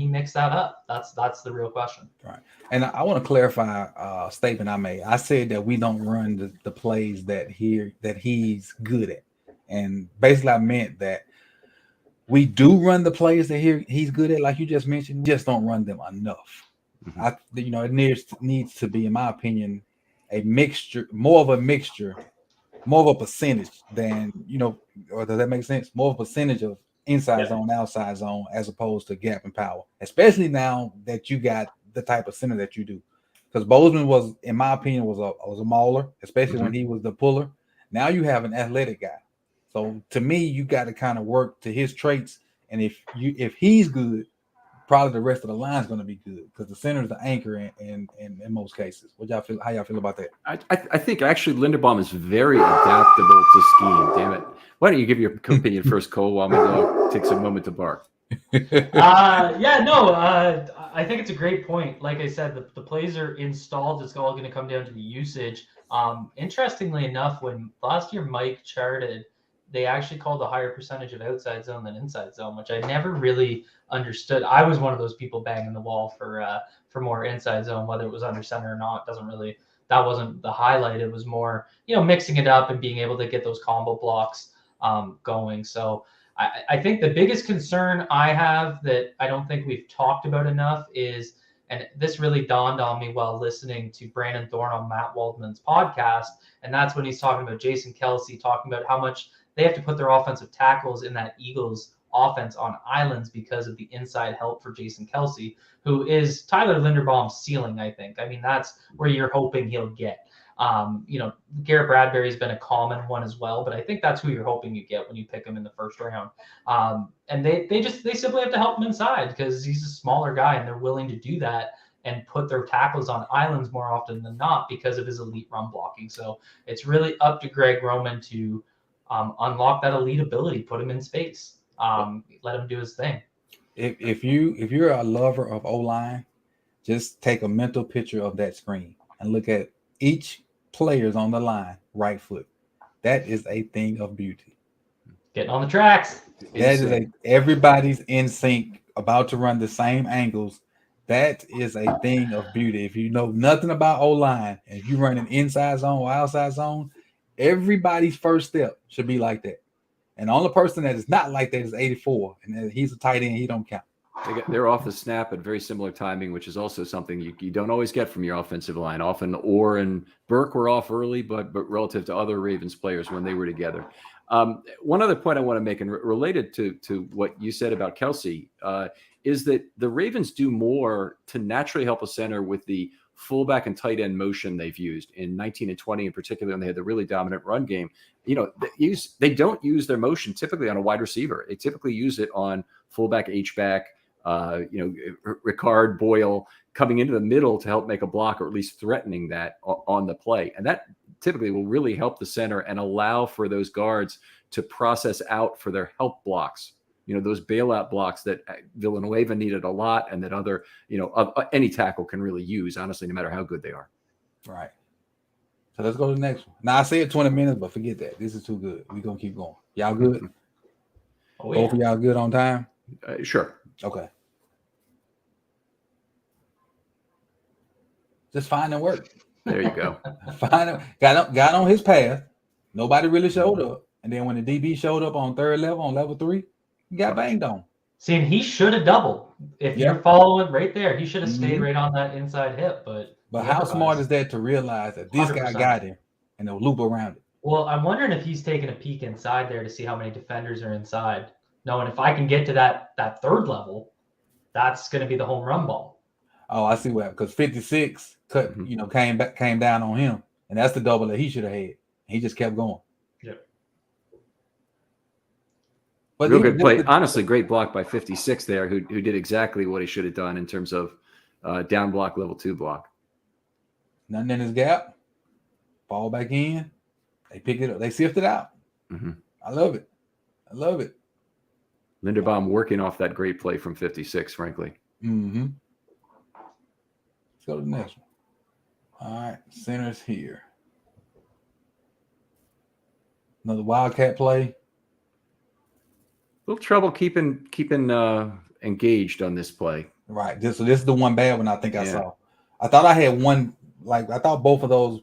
Speaker 3: mix that up? That's the real question.
Speaker 1: Right. And I want to clarify a statement I made. I said that we don't run the plays that he's good at. And basically I meant that we do run the plays that he's good at, like you just mentioned. We just don't run them enough. It needs to be, in my opinion, more of a percentage than, or does that make sense? More of a percentage of inside zone, outside zone, as opposed to gap and power, especially now that you got the type of center that you do. Because Bozeman was, in my opinion, was a mauler, especially when he was the puller. Now you have an athletic guy. So to me, you got to kind of work to his traits. And if he's good, probably the rest of the line is going to be good, because the center is the anchor in most cases. How y'all feel about that?
Speaker 2: I think actually Linderbaum is very adaptable to scheme. Damn it! Why don't you give your opinion first, Cole, while my dog takes a moment to bark?
Speaker 3: I think it's a great point. Like I said, the plays are installed. It's all going to come down to the usage. Interestingly enough, when last year Mike charted, they actually called a higher percentage of outside zone than inside zone, which I never really understood. I was one of those people banging the wall for more inside zone, whether it was under center or not. That wasn't the highlight. It was more, mixing it up and being able to get those combo blocks going. So I think the biggest concern I have that I don't think we've talked about enough is, and this really dawned on me while listening to Brandon Thorne on Matt Waldman's podcast, and that's when he's talking about Jason Kelce, talking about how much they have to put their offensive tackles in that Eagles offense on islands because of the inside help for Jason Kelce, who is Tyler Linderbaum's ceiling, I think. I mean, that's where you're hoping he'll get. Garrett Bradbury's been a common one as well, but I think that's who you're hoping you get when you pick him in the first round. And they simply have to help him inside because he's a smaller guy, and they're willing to do that and put their tackles on islands more often than not because of his elite run blocking. So it's really up to Greg Roman to unlock that elite ability, put him in space, let him do his thing.
Speaker 1: If you're a lover of O-line, just take a mental picture of that screen and look at each player's on the line, right foot. That is a thing of beauty.
Speaker 3: Getting on the tracks.
Speaker 1: Everybody's in sync, about to run the same angles. That is a thing of beauty. If you know nothing about O-line, and if you run an inside zone or outside zone, everybody's first step should be like that. And the only person that is not like that is 84, and he's a tight end. He don't count.
Speaker 2: They're off the snap at very similar timing, which is also something you don't always get from your offensive line. Often Orr and Burke were off early, but relative to other Ravens players when they were together. One other point I want to make, and related to what you said about Kelsey, is that the Ravens do more to naturally help a center with the fullback and tight end motion they've used in 19 and 20 in particular, and they had the really dominant run game. They don't use their motion typically on a wide receiver. They typically use it on fullback, H-back, Ricard, Boyle coming into the middle to help make a block, or at least threatening that on the play. And that typically will really help the center and allow for those guards to process out for their help blocks. Those bailout blocks that Villanueva needed a lot, and that other, any tackle can really use, honestly, no matter how good they are.
Speaker 1: Right. So let's go to the next one. Now, I said 20 minutes, but forget that. This is too good. We're going to keep going. Y'all good?
Speaker 3: Oh, yeah.
Speaker 1: Both of y'all good on time?
Speaker 2: Sure.
Speaker 1: Okay. Just find and work.
Speaker 2: There you go.
Speaker 1: Got on his path. Nobody really showed up. And then when the DB showed up on third level, on level 3, he got banged on.
Speaker 3: See, and he should have doubled. If you're following right there, he should have stayed right on that inside hip. But
Speaker 1: how smart is that to realize that this 100%. Guy got him and they'll loop around it?
Speaker 3: Well, I'm wondering if he's taking a peek inside there to see how many defenders are inside. Knowing if I can get to that third level, that's going to be the home run ball.
Speaker 1: Oh, I see what, because 56 came down on him, and that's the double that he should have had. He just kept going.
Speaker 3: Yep.
Speaker 2: But real good play. Honestly, great block by 56 there, who did exactly what he should have done in terms of down block, level 2 block.
Speaker 1: Nothing in his gap. Fall back in. They pick it up. They sift it out.
Speaker 2: Mm-hmm.
Speaker 1: I love it.
Speaker 2: Linderbaum working off that great play from 56, frankly.
Speaker 1: Mm-hmm. Let's go to the next one. All right, center's here. Another Wildcat play.
Speaker 2: A little trouble keeping engaged on this play.
Speaker 1: Right. This is the one bad one I think I saw. I thought I had one, I thought both of those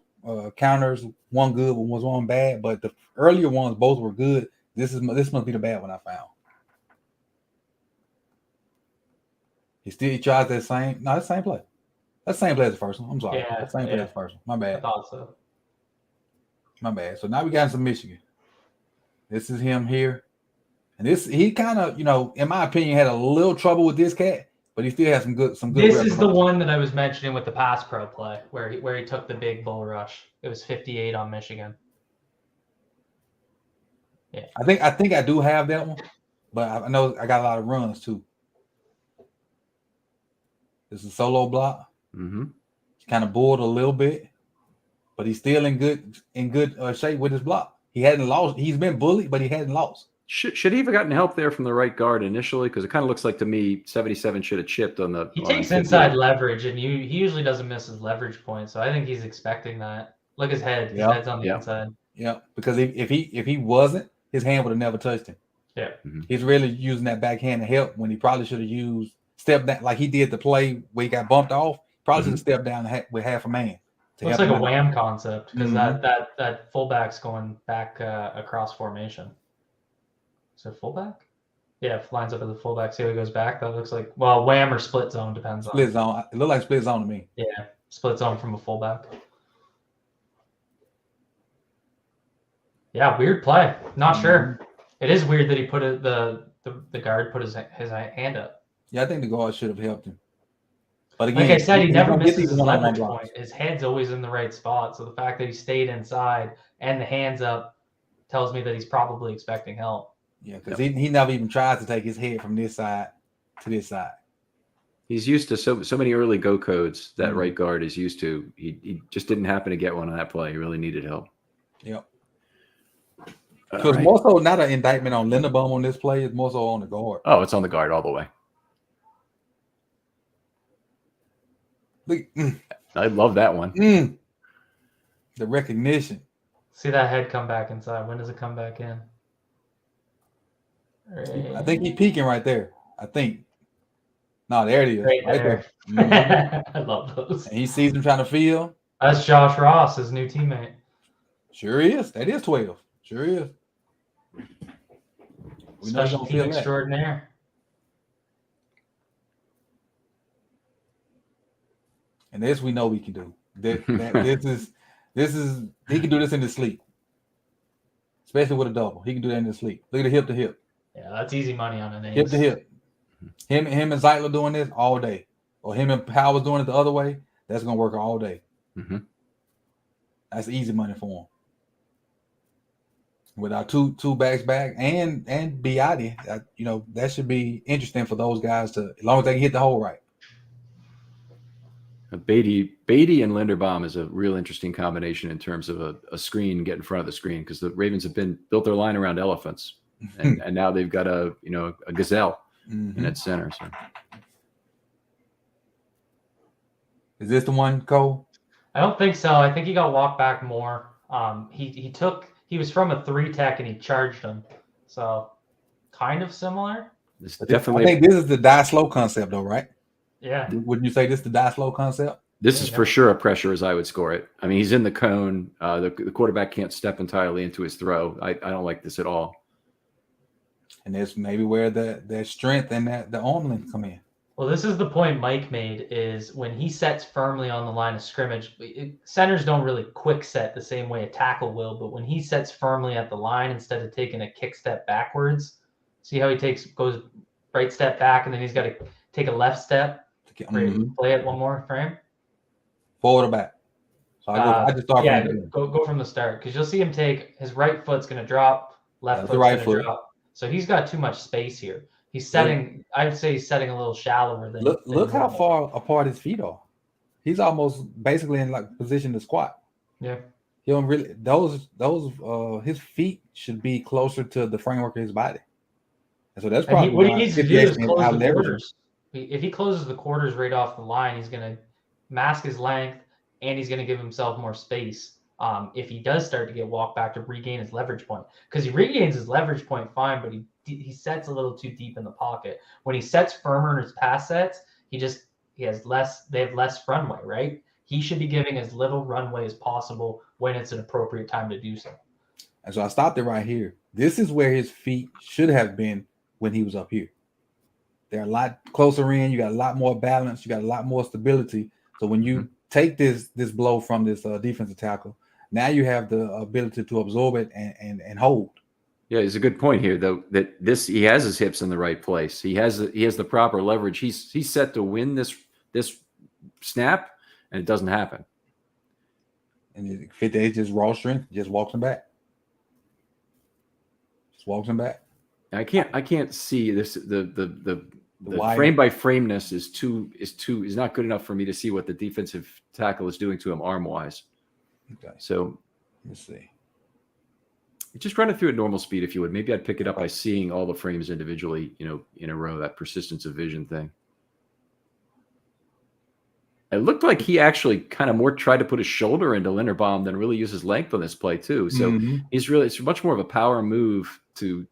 Speaker 1: counters, one good, one was one bad, but the earlier ones both were good. This must be the bad one I found. He tries that same. No, that's the same play. That's the same play as the first one. I'm sorry.
Speaker 3: Yeah,
Speaker 1: that's the same play as the first one. My bad.
Speaker 3: I thought so.
Speaker 1: My bad. So now we got some Michigan. This is him here. And he kind of, in my opinion, had a little trouble with this cat, but he still has some good.
Speaker 3: This is the one that I was mentioning with the pass pro play where he took the big bull rush. It was 58 on Michigan. Yeah.
Speaker 1: I think I do have that one, but I know I got a lot of runs too. This is a solo block.
Speaker 2: Mm-hmm.
Speaker 1: He's kind of bored a little bit, but he's still in good shape with his block. He hadn't lost. He's been bullied, but he hadn't lost.
Speaker 2: Should he have gotten help there from the right guard initially? Because it kind of looks like to me 77 should have chipped on the.
Speaker 3: He takes inside leverage, and he usually doesn't miss his leverage point. So I think he's expecting that. Look at his head. His head's on the inside.
Speaker 1: Yeah, because if he wasn't, his hand would have never touched him.
Speaker 3: Yeah,
Speaker 1: He's really using that backhand to help when he probably should have used step down like he did the play where he got bumped off. Probably should have stepped down with half a man.
Speaker 3: Looks like a wham concept because that fullback's going back across formation. Is it fullback? Yeah, lines up as the fullback. See how he goes back? That looks like wham or split zone depends on.
Speaker 1: Split zone. It looked like split zone to me.
Speaker 3: Yeah, split zone from a fullback. Yeah, weird play. Not sure. It is weird that he put the guard put his hand up.
Speaker 1: Yeah, I think the guard should have helped him. But again,
Speaker 3: like I said, he never
Speaker 1: don't get
Speaker 3: misses
Speaker 1: these
Speaker 3: his
Speaker 1: one-on-one
Speaker 3: leverage
Speaker 1: blocks.
Speaker 3: point. His head's always in the right spot. So the fact that he stayed inside and the hands up tells me that he's probably expecting help.
Speaker 1: Yeah, because he never even tries to take his head from this side to this side.
Speaker 2: He's used to so many early go codes that right guard is used to. He just didn't happen to get one on that play. He really needed help.
Speaker 1: Yep. So it's more so not an indictment on Linderbaum on this play. It's more so on the guard.
Speaker 2: Oh, it's on the guard all the way.
Speaker 1: Look,
Speaker 2: I love that one.
Speaker 1: The recognition.
Speaker 3: See that head come back inside. When does it come back in?
Speaker 1: I think he's peeking right there. I think. No, there it is.
Speaker 3: Right there. I love those.
Speaker 1: And he sees him trying to feel.
Speaker 3: That's Josh Ross, his new teammate.
Speaker 1: Sure is. That is 12. Sure is. We know
Speaker 3: Special team extraordinaire.
Speaker 1: And this we know we can do. This is he can do this in his sleep. Especially with a double. He can do that in his sleep. Look at the hip to hip.
Speaker 3: Yeah, that's easy money on an ace.
Speaker 1: Hip to hip. Him and Zeitler doing this all day. Or him and Powers doing it the other way. That's gonna work all day. That's easy money for him. With our two backs back and Biotti, that should be interesting for those guys to, as long as they can hit the hole right.
Speaker 2: Beatty and Linderbaum is a real interesting combination in terms of a screen, get in front of the screen, because the Ravens have built their line around elephants, and now they've got a gazelle in its center. So.
Speaker 1: Is this the one, Cole?
Speaker 3: I don't think so. I think he got walked back more. He was from a 3-tech and he charged him. So kind of similar.
Speaker 1: I think this is the die slow concept though, right?
Speaker 3: Yeah.
Speaker 1: Wouldn't you say this is the die slow concept?
Speaker 2: This is for sure a pressure as I would score it. I mean, he's in the cone. The quarterback can't step entirely into his throw. I don't like this at all.
Speaker 1: And that's maybe where that strength and the arm length come in.
Speaker 3: Well, this is the point Mike made, is when he sets firmly on the line of scrimmage, centers don't really quick set the same way a tackle will, but when he sets firmly at the line instead of taking a kick step backwards, see how he goes right step back and then he's got to take a left step. Play it one more frame.
Speaker 1: Forward or back? So I just start
Speaker 3: go from the start, because you'll see him take his right foot's going to drop, left foot's
Speaker 1: right
Speaker 3: going to drop. So he's got too much space here. He's setting. I'd say he's setting a little shallower than.
Speaker 1: Look how far apart his feet are. He's almost basically in like position to squat.
Speaker 3: Yeah.
Speaker 1: He don't really his feet should be closer to the framework of his body. And so that's probably
Speaker 3: what he needs to do is close the
Speaker 1: leverage.
Speaker 3: quarters. If he closes the quarters right off the line, he's going to mask his length and he's going to give himself more space. If he does start to get walked back to regain his leverage point, because he regains his leverage point fine, but he sets a little too deep in the pocket. When he sets firmer in his pass sets, they have less runway, right? He should be giving as little runway as possible when it's an appropriate time to do so.
Speaker 1: And so I stopped it right here. This is where his feet should have been when he was up here. They're a lot closer in. You got a lot more balance. You got a lot more stability. So when you take this blow from this defensive tackle, now you have the ability to absorb it and hold.
Speaker 2: Yeah, it's a good point here, though, that he has his hips in the right place. He has the proper leverage. He's set to win this snap, and it doesn't happen.
Speaker 1: And 58 just raw strength, just walks him back. Just walks him back.
Speaker 2: I can't see this. The frame by frameness is not good enough for me to see what the defensive tackle is doing to him arm wise.
Speaker 1: Okay.
Speaker 2: So
Speaker 1: let's see.
Speaker 2: Just run it through at normal speed if you would. Maybe I'd pick it up by seeing all the frames individually, in a row, that persistence of vision thing. It looked like he actually kind of more tried to put his shoulder into Linderbaum than really use his length on this play too. So it's much more of a power move to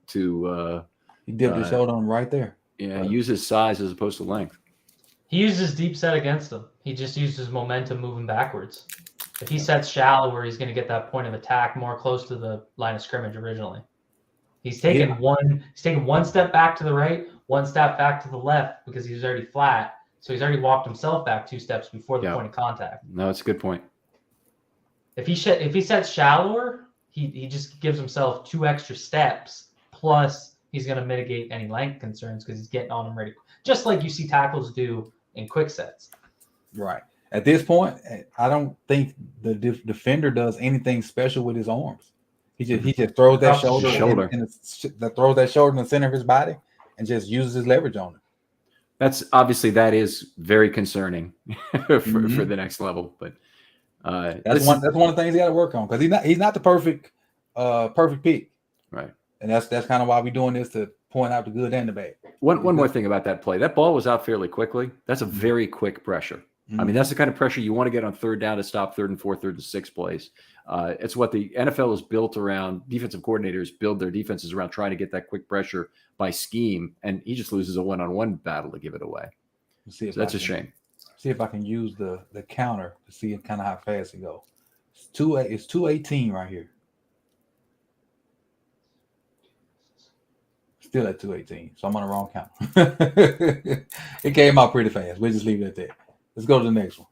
Speaker 1: he dipped his shoulder on right there.
Speaker 2: Yeah, use his size as opposed to length.
Speaker 3: He used his deep set against him. He just used his momentum moving backwards. If he sets shallower, he's going to get that point of attack more close to the line of scrimmage originally. He's taken one step back to the right, one step back to the left because he was already flat. So he's already walked himself back 2 steps before the point of contact.
Speaker 2: No, that's a good point.
Speaker 3: If he sets shallower, he just gives himself 2 extra steps. Plus, he's going to mitigate any length concerns because he's getting on him ready, just like you see tackles do in quick sets.
Speaker 1: Right. At this point, I don't think the defender does anything special with his arms. He just throws that shoulder, throws that shoulder in the center of his body and just uses his leverage on it.
Speaker 2: That is very concerning for the next level. But
Speaker 1: that's one of the things he got to work on, because he's not the perfect pick.
Speaker 2: Right.
Speaker 1: And that's kind of why we're doing this, to point out the good and the bad.
Speaker 2: One more thing about that play. That ball was out fairly quickly. That's a very quick pressure. I mean, that's the kind of pressure you want to get on third down to stop third and four, third and six plays. It's what the NFL is built around. Defensive coordinators build their defenses around trying to get that quick pressure by scheme, and he just loses a one-on-one battle to give it away. So that's a shame.
Speaker 1: See if I can use the counter to see kind of how fast it goes. It's 218 right here. Still at 218, so I'm on the wrong counter. It came out pretty fast. We'll just leave it at that. Let's go to the next one.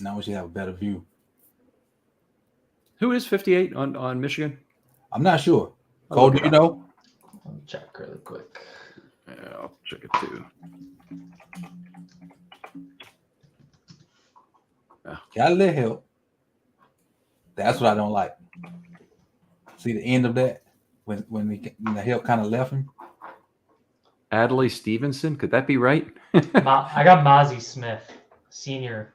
Speaker 1: Now we should have a better view.
Speaker 2: Who is 58 on Michigan?
Speaker 1: I'm not sure. Cole, do you know?
Speaker 3: Let me check really quick.
Speaker 2: Yeah, I'll check it too.
Speaker 1: Got a little help. That's what I don't like. See the end of that when the help kind of left him.
Speaker 2: Adlai Stevenson, could that be right?
Speaker 3: I got Mozzie Smith, senior.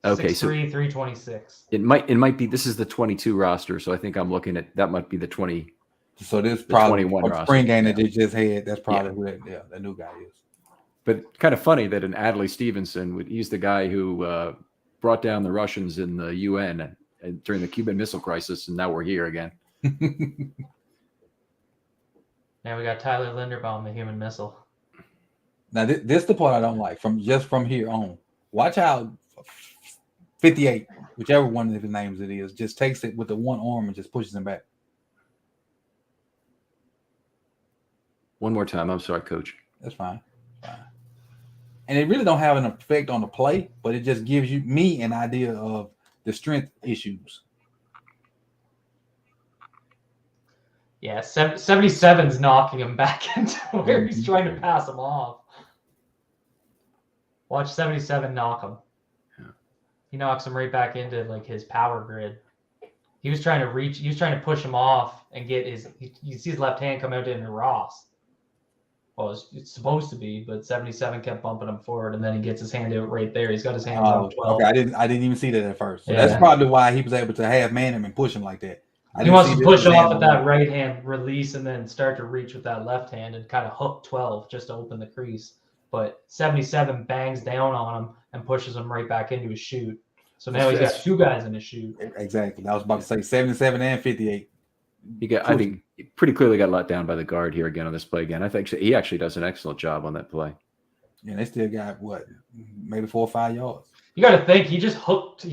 Speaker 2: Okay,
Speaker 3: 6'3",
Speaker 2: so
Speaker 3: 326.
Speaker 2: It might be. This is the 22 roster, so I think I'm looking at that. Might be the 20.
Speaker 1: So this probably
Speaker 2: 21 roster.
Speaker 1: Spring game that they just had. That's probably who that new guy is.
Speaker 2: But kind of funny that an Adlai Stevenson, he's the guy who brought down the Russians in the UN and during the Cuban Missile Crisis, and now we're here again.
Speaker 3: Now we got Tyler Linderbaum, the human missile.
Speaker 1: Now this the part I don't like from here on. Watch how 58, whichever one of his names it is, just takes it with the one arm and just pushes him back.
Speaker 2: One more time. I'm sorry, Coach.
Speaker 1: That's fine. And it really don't have an effect on the play, but it just gives me an idea of the strength issues.
Speaker 3: Yeah, 77's knocking him back into where he's trying to pass him off. Watch 77 knock him. Yeah. He knocks him right back into like his power grid. He was trying to push him off and get you see his left hand come out into Ross. Well, it's supposed to be, but 77 kept bumping him forward, and then he gets his hand out right there. He's got his hands on 12.
Speaker 1: Okay, I didn't even see that at first. So that's probably why he was able to half man him and push him like that.
Speaker 3: He wants to push off with that right hand, release, and then start to reach with that left hand and kind of hook 12 just to open the crease. But 77 bangs down on him and pushes him right back into his shoot. So now he's got two guys in his shoot.
Speaker 1: Exactly. I was about to say 77 and 58.
Speaker 2: I think he pretty clearly got let down by the guard here again on this play again. I think he actually does an excellent job on that play.
Speaker 1: Yeah, they still got maybe 4 or 5 yards.
Speaker 3: You got to think he just hooked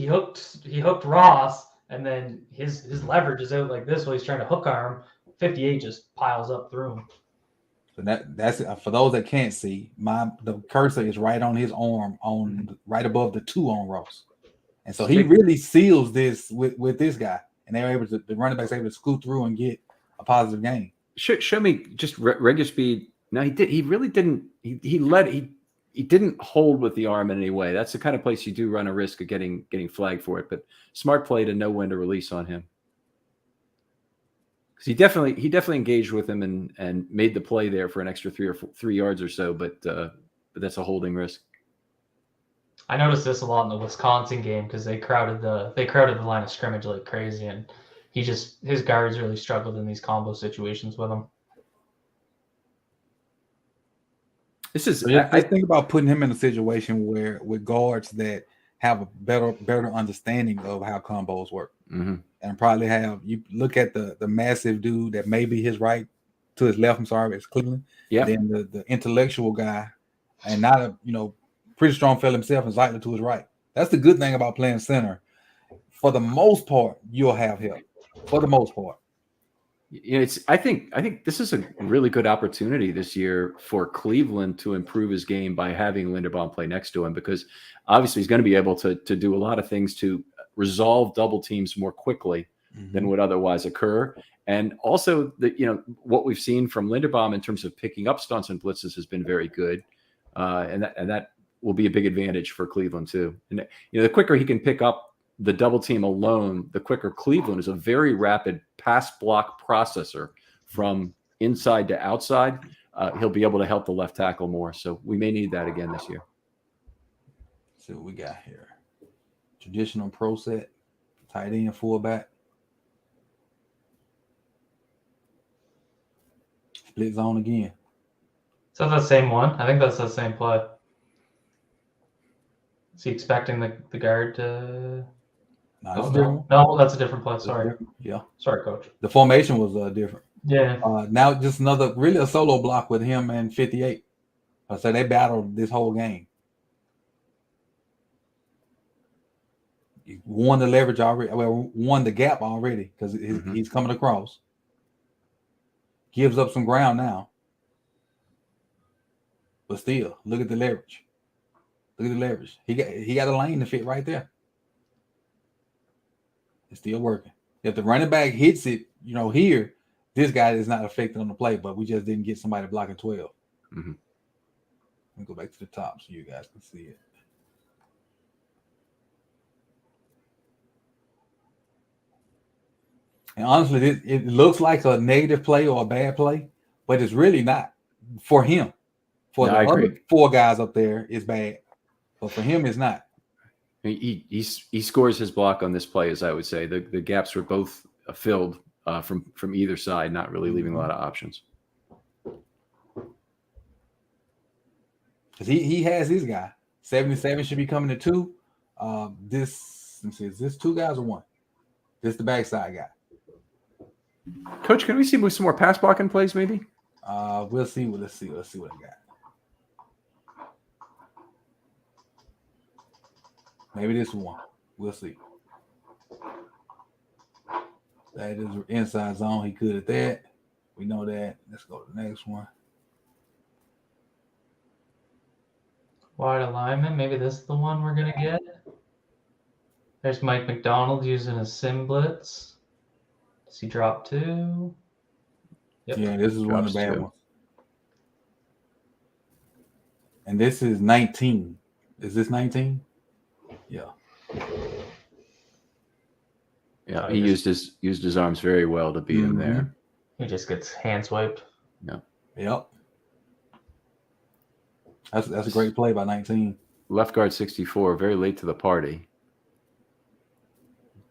Speaker 3: Ross, and then his leverage is out like this while he's trying to hook arm. 58 just piles up through him.
Speaker 1: So that's for those that can't see. The cursor is right on his arm, right above the 2 on Ross, and so he really seals this with this guy, and they're able to. The running back's able to scoot through and get a positive gain.
Speaker 2: Show me just regular speed. No, he really didn't. He didn't hold with the arm in any way. That's the kind of place you do run a risk of getting flagged for it. But smart play to know when to release on him. Because he definitely engaged with him and made the play there for an extra 3 yards or so. But that's a holding risk.
Speaker 3: I noticed this a lot in the Wisconsin game because they crowded the line of scrimmage like crazy, and his guards really struggled in these combo situations with him.
Speaker 1: I think about putting him in a situation where with guards that have a better understanding of how combos work, and probably you look at the massive dude that may be his right to his left. I'm sorry, it's Cleveland. Yeah. Then the intellectual guy, and not a pretty strong fella himself, is likely to his right. That's the good thing about playing center. For the most part, you'll have help. For the most part.
Speaker 2: I think this is a really good opportunity this year for Cleveland to improve his game by having Linderbaum play next to him, because obviously he's going to be able to do a lot of things to resolve double teams more quickly than would otherwise occur. And also, what we've seen from Linderbaum in terms of picking up stunts and blitzes has been very good, and that will be a big advantage for Cleveland too. And the quicker he can pick up the double team alone, the quicker Cleveland is a very rapid pass block processor from inside to outside. He'll be able to help the left tackle more. So we may need that again this year.
Speaker 1: See what we got here. Traditional pro set, tight end, fullback. Split zone again.
Speaker 3: So that's the same one. I think that's the same play. Is he expecting the guard to? No, that's a different play. Sorry.
Speaker 1: Yeah.
Speaker 3: Sorry, coach.
Speaker 1: The formation was different.
Speaker 3: Yeah.
Speaker 1: Now just really a solo block with him and 58. So they battled this whole game. He won the leverage already. Well, won the gap already because he's coming across. Gives up some ground now. But still, look at the leverage. Look at the leverage. He got a lane to fit right there. It's still working. If the running back hits it, here, this guy is not affected on the play, but we just didn't get somebody blocking 12.
Speaker 2: Mm-hmm.
Speaker 1: Let me go back to the top so you guys can see it. And honestly, it looks like a negative play or a bad play, but it's really not for him. For the other 4 guys up there, it's bad. But for him, it's not.
Speaker 2: He scores his block on this play, as I would say. The gaps were both filled from either side, not really leaving a lot of options.
Speaker 1: Because he has his guy. 77 should be coming to 2. Is this 2 guys or 1? This is the backside guy.
Speaker 2: Coach, can we see some more pass blocking plays, maybe?
Speaker 1: We'll see. Let's see what I got. Maybe this one. We'll see. That is inside zone. He good at that. We know that. Let's go to the next one.
Speaker 3: Wide alignment. Maybe this is the one we're going to get. There's Mike McDonald using his sim blitz. Does he drop 2?
Speaker 1: Yep. Yeah, this is one of the bad ones. And this is 19. Is this 19? Yeah.
Speaker 2: Yeah, he used his arms very well to beat him there.
Speaker 3: He just gets hand swiped.
Speaker 2: Yeah.
Speaker 1: Yep. That's a great play by 19.
Speaker 2: Left guard 64, very late to the party.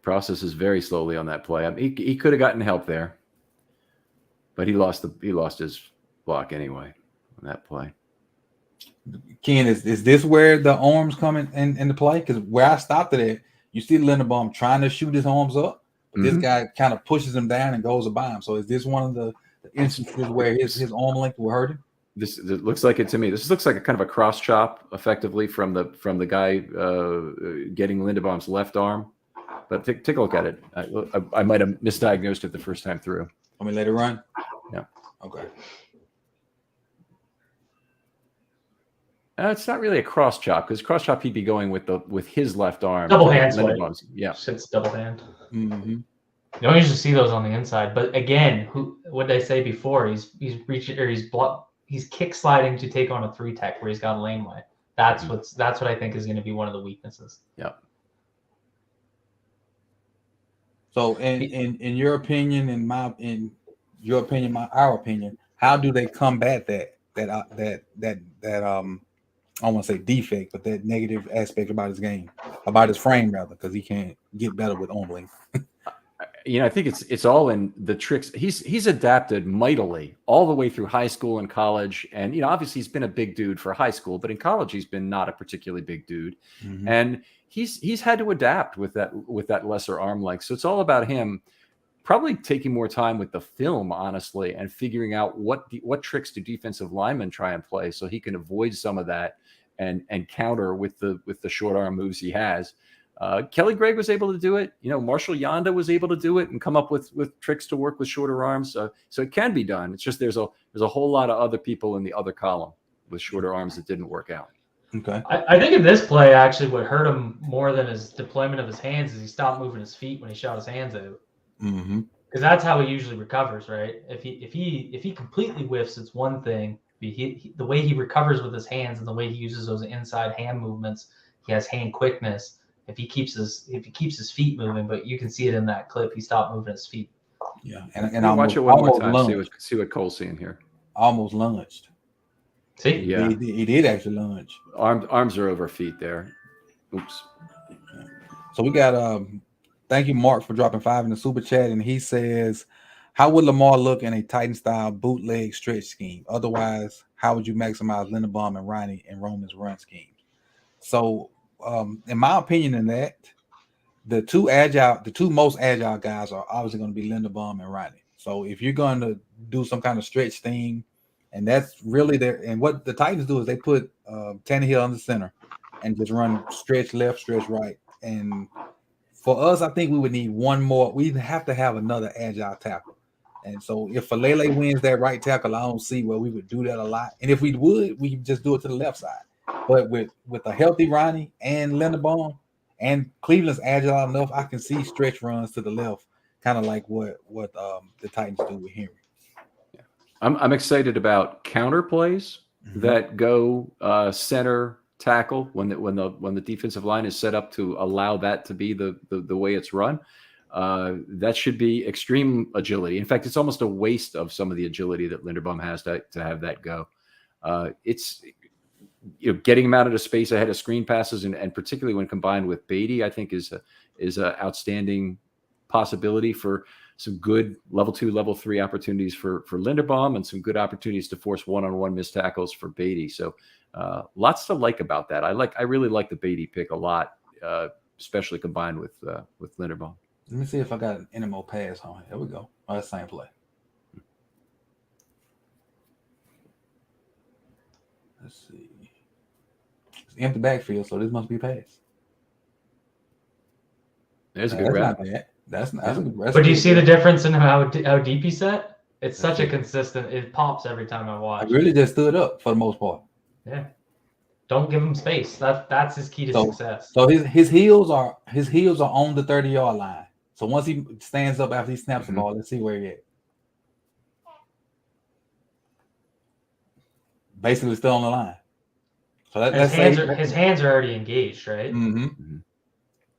Speaker 2: Processes very slowly on that play. I mean, he could have gotten help there, but he lost his block anyway on that play.
Speaker 1: Ken, is this where the arms come in the play? Because where I stopped it at, you see Linderbaum trying to shoot his arms up, but this guy kind of pushes him down and goes by him. So is this one of the instances where his arm length will hurt him?
Speaker 2: This looks like it to me. This looks like a kind of a cross chop, effectively from the guy getting Linderbaum's left arm. But take a look at it. I might have misdiagnosed it the first time through.
Speaker 1: Want me to let it run?
Speaker 2: Yeah.
Speaker 1: Okay.
Speaker 2: It's not really a cross chop because cross chop he'd be going with his left arm.
Speaker 3: Double hand swipe.
Speaker 2: Yeah.
Speaker 3: It's double hand.
Speaker 1: Mm-hmm.
Speaker 3: You don't usually see those on the inside, but again, what did I say before? He's reaching or he's kick sliding to take on a 3-tech where he's got a laneway. That's what I think is going to be one of the weaknesses.
Speaker 2: Yeah.
Speaker 1: So in your opinion, our opinion, how do they combat that I don't want to say defect, but that negative aspect about his game, about his frame rather, because he can't get better with arm length?
Speaker 2: I think it's all in the tricks. He's adapted mightily all the way through high school and college, and obviously he's been a big dude for high school, but in college he's been not a particularly big dude, and he's had to adapt with that lesser arm length. So it's all about him probably taking more time with the film, honestly, and figuring out what tricks do defensive linemen try and play so he can avoid some of that and counter with the short arm moves he has. Kelly Gregg was able to do it. Marshall Yanda was able to do it and come up with tricks to work with shorter arms. So it can be done. It's just there's a whole lot of other people in the other column with shorter arms that didn't work out.
Speaker 1: Okay.
Speaker 3: I think in this play, actually, what hurt him more than his deployment of his hands is he stopped moving his feet when he shot his hands out.
Speaker 1: Mm-hmm.
Speaker 3: Because that's how he usually recovers, right? If he completely whiffs, it's one thing. The way he recovers with his hands and the way he uses those inside hand movements, he has hand quickness. If he keeps his feet moving, but you can see it in that clip, he stopped moving his feet.
Speaker 1: Yeah, and
Speaker 2: watch it one more time. See what Cole's seeing here.
Speaker 1: Almost lunged.
Speaker 3: See,
Speaker 2: yeah,
Speaker 1: he did actually lunge.
Speaker 2: Arms are over feet there. Oops.
Speaker 1: So we got thank you, Mark, for dropping 5 in the super chat, and he says, "How would Lamar look in a Titan style bootleg stretch scheme? Otherwise, how would you maximize Linderbaum and Ronnie and Roman's run scheme?" So, in my opinion, in that, the two most agile guys are obviously going to be Linderbaum and Ronnie. So if you're going to do some kind of stretch thing, and that's really there, and what the Titans do is they put Tannehill on the center and just run stretch left, stretch right. And for us, I think we would need one more. We'd have to have another agile tackle. And so if Falele wins that right tackle, I don't see where we would do that a lot. And if we would, we just do it to the left side. But with a healthy Ronnie and Linderbaum, and Cleveland's agile enough, I can see stretch runs to the left, kind of like what the Titans do with Henry.
Speaker 2: Yeah. I'm excited about counter plays that go center tackle when the defensive line is set up to allow that to be the way it's run. That should be extreme agility. In fact, it's almost a waste of some of the agility that Linderbaum has to have that go. It's getting him out of the space ahead of screen passes, and particularly when combined with Beatty, I think is a outstanding possibility for some good level 2, level 3 opportunities for Linderbaum, and some good opportunities to force one-on-one missed tackles for Beatty. So lots to like about that. I really like the Beatty pick a lot, especially combined with Linderbaum.
Speaker 1: Let me see if I got an NMO pass on it. There we go. Oh, that's the same play. Let's see. It's empty backfield, so this must be pass.
Speaker 2: There's a good route.
Speaker 1: That's a good.
Speaker 3: But do you see the difference in how deep he set? It's such a consistent. It pops every time I watch.
Speaker 1: I really just stood up for the most part.
Speaker 3: Yeah. Don't give him space. That's his key to success.
Speaker 1: So his heels are on the 30-yard line. So once he stands up after he snaps the ball, let's see where he at. Basically still on the line. So
Speaker 3: his hands are already engaged, right?
Speaker 1: Mm-hmm.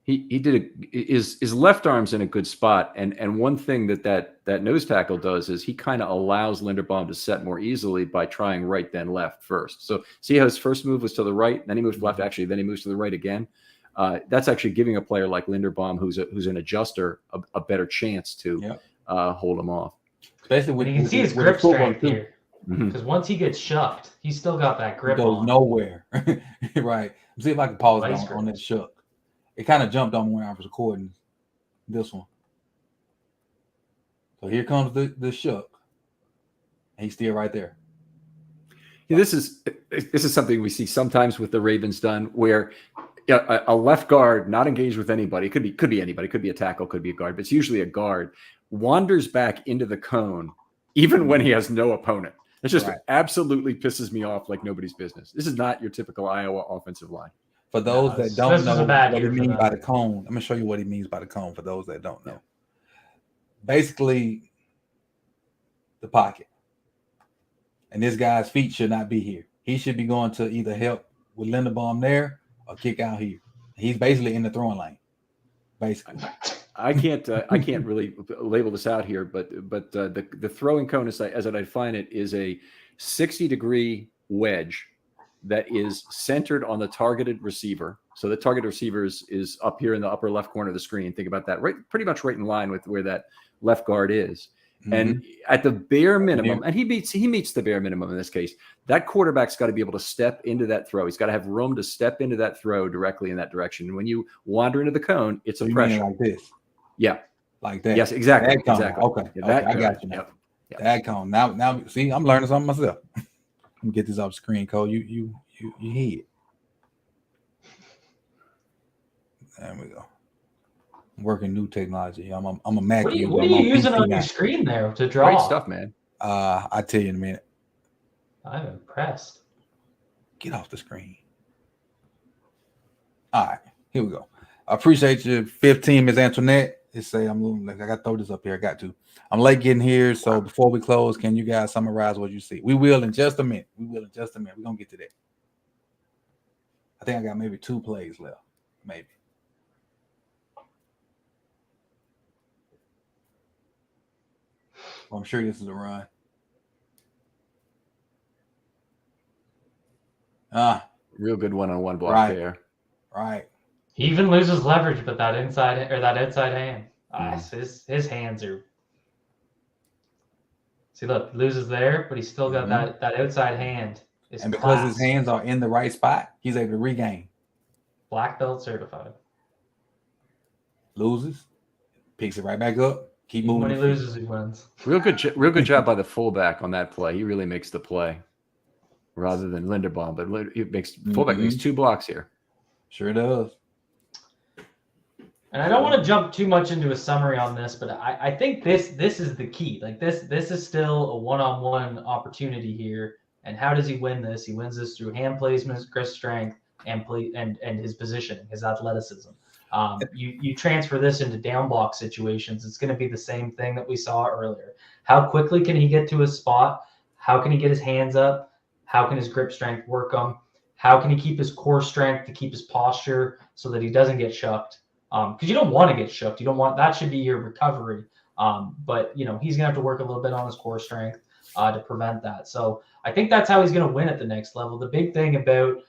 Speaker 2: He did his left arm's in a good spot, and one thing that nose tackle does is he kind of allows Linderbaum to set more easily by trying right then left first. So see how his first move was to the right, then he moves left. Actually, then he moves to the right again. That's actually giving a player like Linderbaum, who's an adjuster, a better chance to hold him off.
Speaker 1: Especially when
Speaker 3: you can see his grip strength here, because once he gets shoved, he's still got that grip.
Speaker 1: He goes nowhere. Right. Let's see if I can pause on that shuck. It kind of jumped on me when I was recording this one. So here comes the shuck. And he's still right there.
Speaker 2: Yeah, this is something we see sometimes with the Ravens done, where a left guard not engaged with anybody, could be anybody, could be a tackle, could be a guard, but it's usually a guard, wanders back into the cone even when he has no opponent. It just absolutely pisses me off like nobody's business. This is not your typical Iowa offensive line.
Speaker 1: For those that don't know what he means by the cone, I'm going to show you what he means by the cone for those that don't know. Basically, the pocket. And this guy's feet should not be here. He should be going to either help with Linderbaum there or kick out here. He's basically in the throwing lane. Basically.
Speaker 2: I can't really label this out here, but the throwing cone, as I define it, is a 60-degree wedge that is centered on the targeted receiver. So the target receiver is up here in the upper left corner of the screen. Think about that, right? Pretty much right in line with where that left guard is. And at the bare minimum, and he meets the bare minimum in this case, that quarterback's got to be able to step into that throw. He's got to have room to step into that throw directly in that direction. And when you wander into the cone, it's a pressure.
Speaker 1: Like this.
Speaker 2: Yeah.
Speaker 1: Like that.
Speaker 2: Yes, exactly.
Speaker 1: Exactly. Okay. I got you now. Yep. That cone. Now see, I'm learning something myself. Let me get this off the screen, Cole. You hear it. There we go. I'm working new technology. I'm a Mac.
Speaker 3: What are you using on your screen there to draw?
Speaker 2: Great stuff, man.
Speaker 1: I'll tell you in a minute.
Speaker 3: I'm impressed.
Speaker 1: Get off the screen. All right, here we go. I appreciate you, 15, Ms. Antoinette. It's say I'm like I got to throw this up here. I got to. I'm late getting here, so before we close, can you guys summarize what you see? We will in just a minute. We're gonna get to that. I think I got maybe 2 plays left, maybe. Well, I'm sure this is a run.
Speaker 2: Real good one-on-one block there.
Speaker 1: Right.
Speaker 3: He even loses leverage, but that inside hand. His hands are. See, look, loses there, but he's still got that outside hand.
Speaker 1: And because his hands are in the right spot, he's able to regain.
Speaker 3: Black belt certified.
Speaker 1: Loses, picks it right back up. Keep moving.
Speaker 3: When he loses, he wins.
Speaker 2: Real good job by the fullback on that play. He really makes the play rather than Linderbaum, but fullback makes 2 blocks here.
Speaker 1: Sure does.
Speaker 3: And I don't want to jump too much into a summary on this, but I think this is the key. Like this is still a one-on-one opportunity here. And how does he win this? He wins this through hand placement, grip strength, and his positioning, his athleticism. You transfer this into down block situations, it's going to be the same thing that we saw earlier. How quickly can he get to his spot? How can he get his hands up? How can his grip strength work them? How can he keep his core strength to keep his posture so that he doesn't get shucked? Because you don't want to get shook. You don't want that should be your recovery. But he's gonna have to work a little bit on his core strength to prevent that. So I think that's how he's gonna win at the next level. The big thing about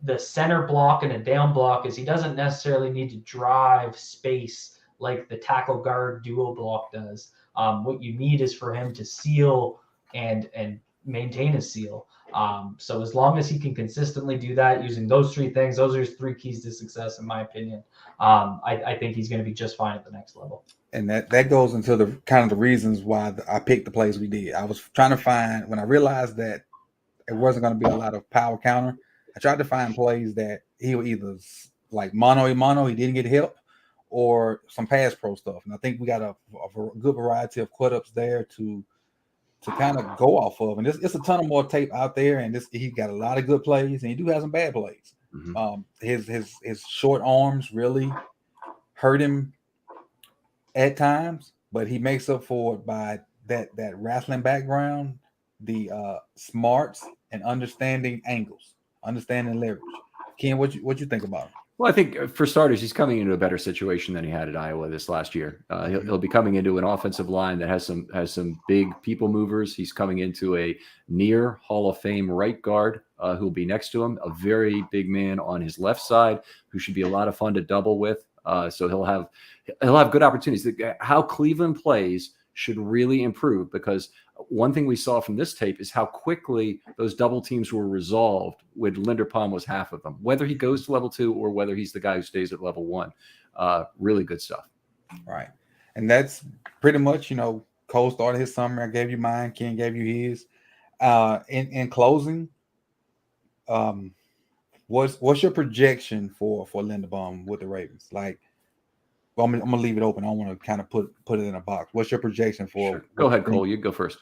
Speaker 3: the center block and a down block is he doesn't necessarily need to drive space like the tackle guard duo block does. What you need is for him to seal and maintain his seal. So as long as he can consistently do that using those 3 things, those are his 3 keys to success, in my opinion. I think he's going to be just fine at the next level.
Speaker 1: And that goes into the kind of the reasons why I picked the plays we did. I was trying to find, when I realized that it wasn't going to be a lot of power counter, I tried to find plays that he would either like mano, he didn't get help, or some pass pro stuff. And I think we got a good variety of quit-ups there to kind of go off of. And it's a ton of more tape out there, and he's got a lot of good plays, and he do have some bad plays. His short arms really hurt him at times, but he makes up for it by that wrestling background, the smarts, and understanding angles, understanding leverage. Ken, what you think about him?
Speaker 2: Well, I think for starters, he's coming into a better situation than he had at Iowa this last year. He'll be coming into an offensive line that has some big people movers. He's coming into a near Hall of Fame right guard who'll be next to him, a very big man on his left side who should be a lot of fun to double with. So he'll have good opportunities. How Cleveland plays should really improve, because one thing we saw from this tape is how quickly those double teams were resolved when Linderbaum was half of them, whether he goes to level 2 or whether he's the guy who stays at level 1. Really good stuff.
Speaker 1: Right. And that's pretty much, Cole started his summary. I gave you mine. Ken gave you his. In closing, what's your projection for Linderbaum with the Ravens? Like, well, I'm gonna leave it open. I want to kind of put it in a box. What's your projection for?
Speaker 2: Sure. Go ahead, Cole. You go first.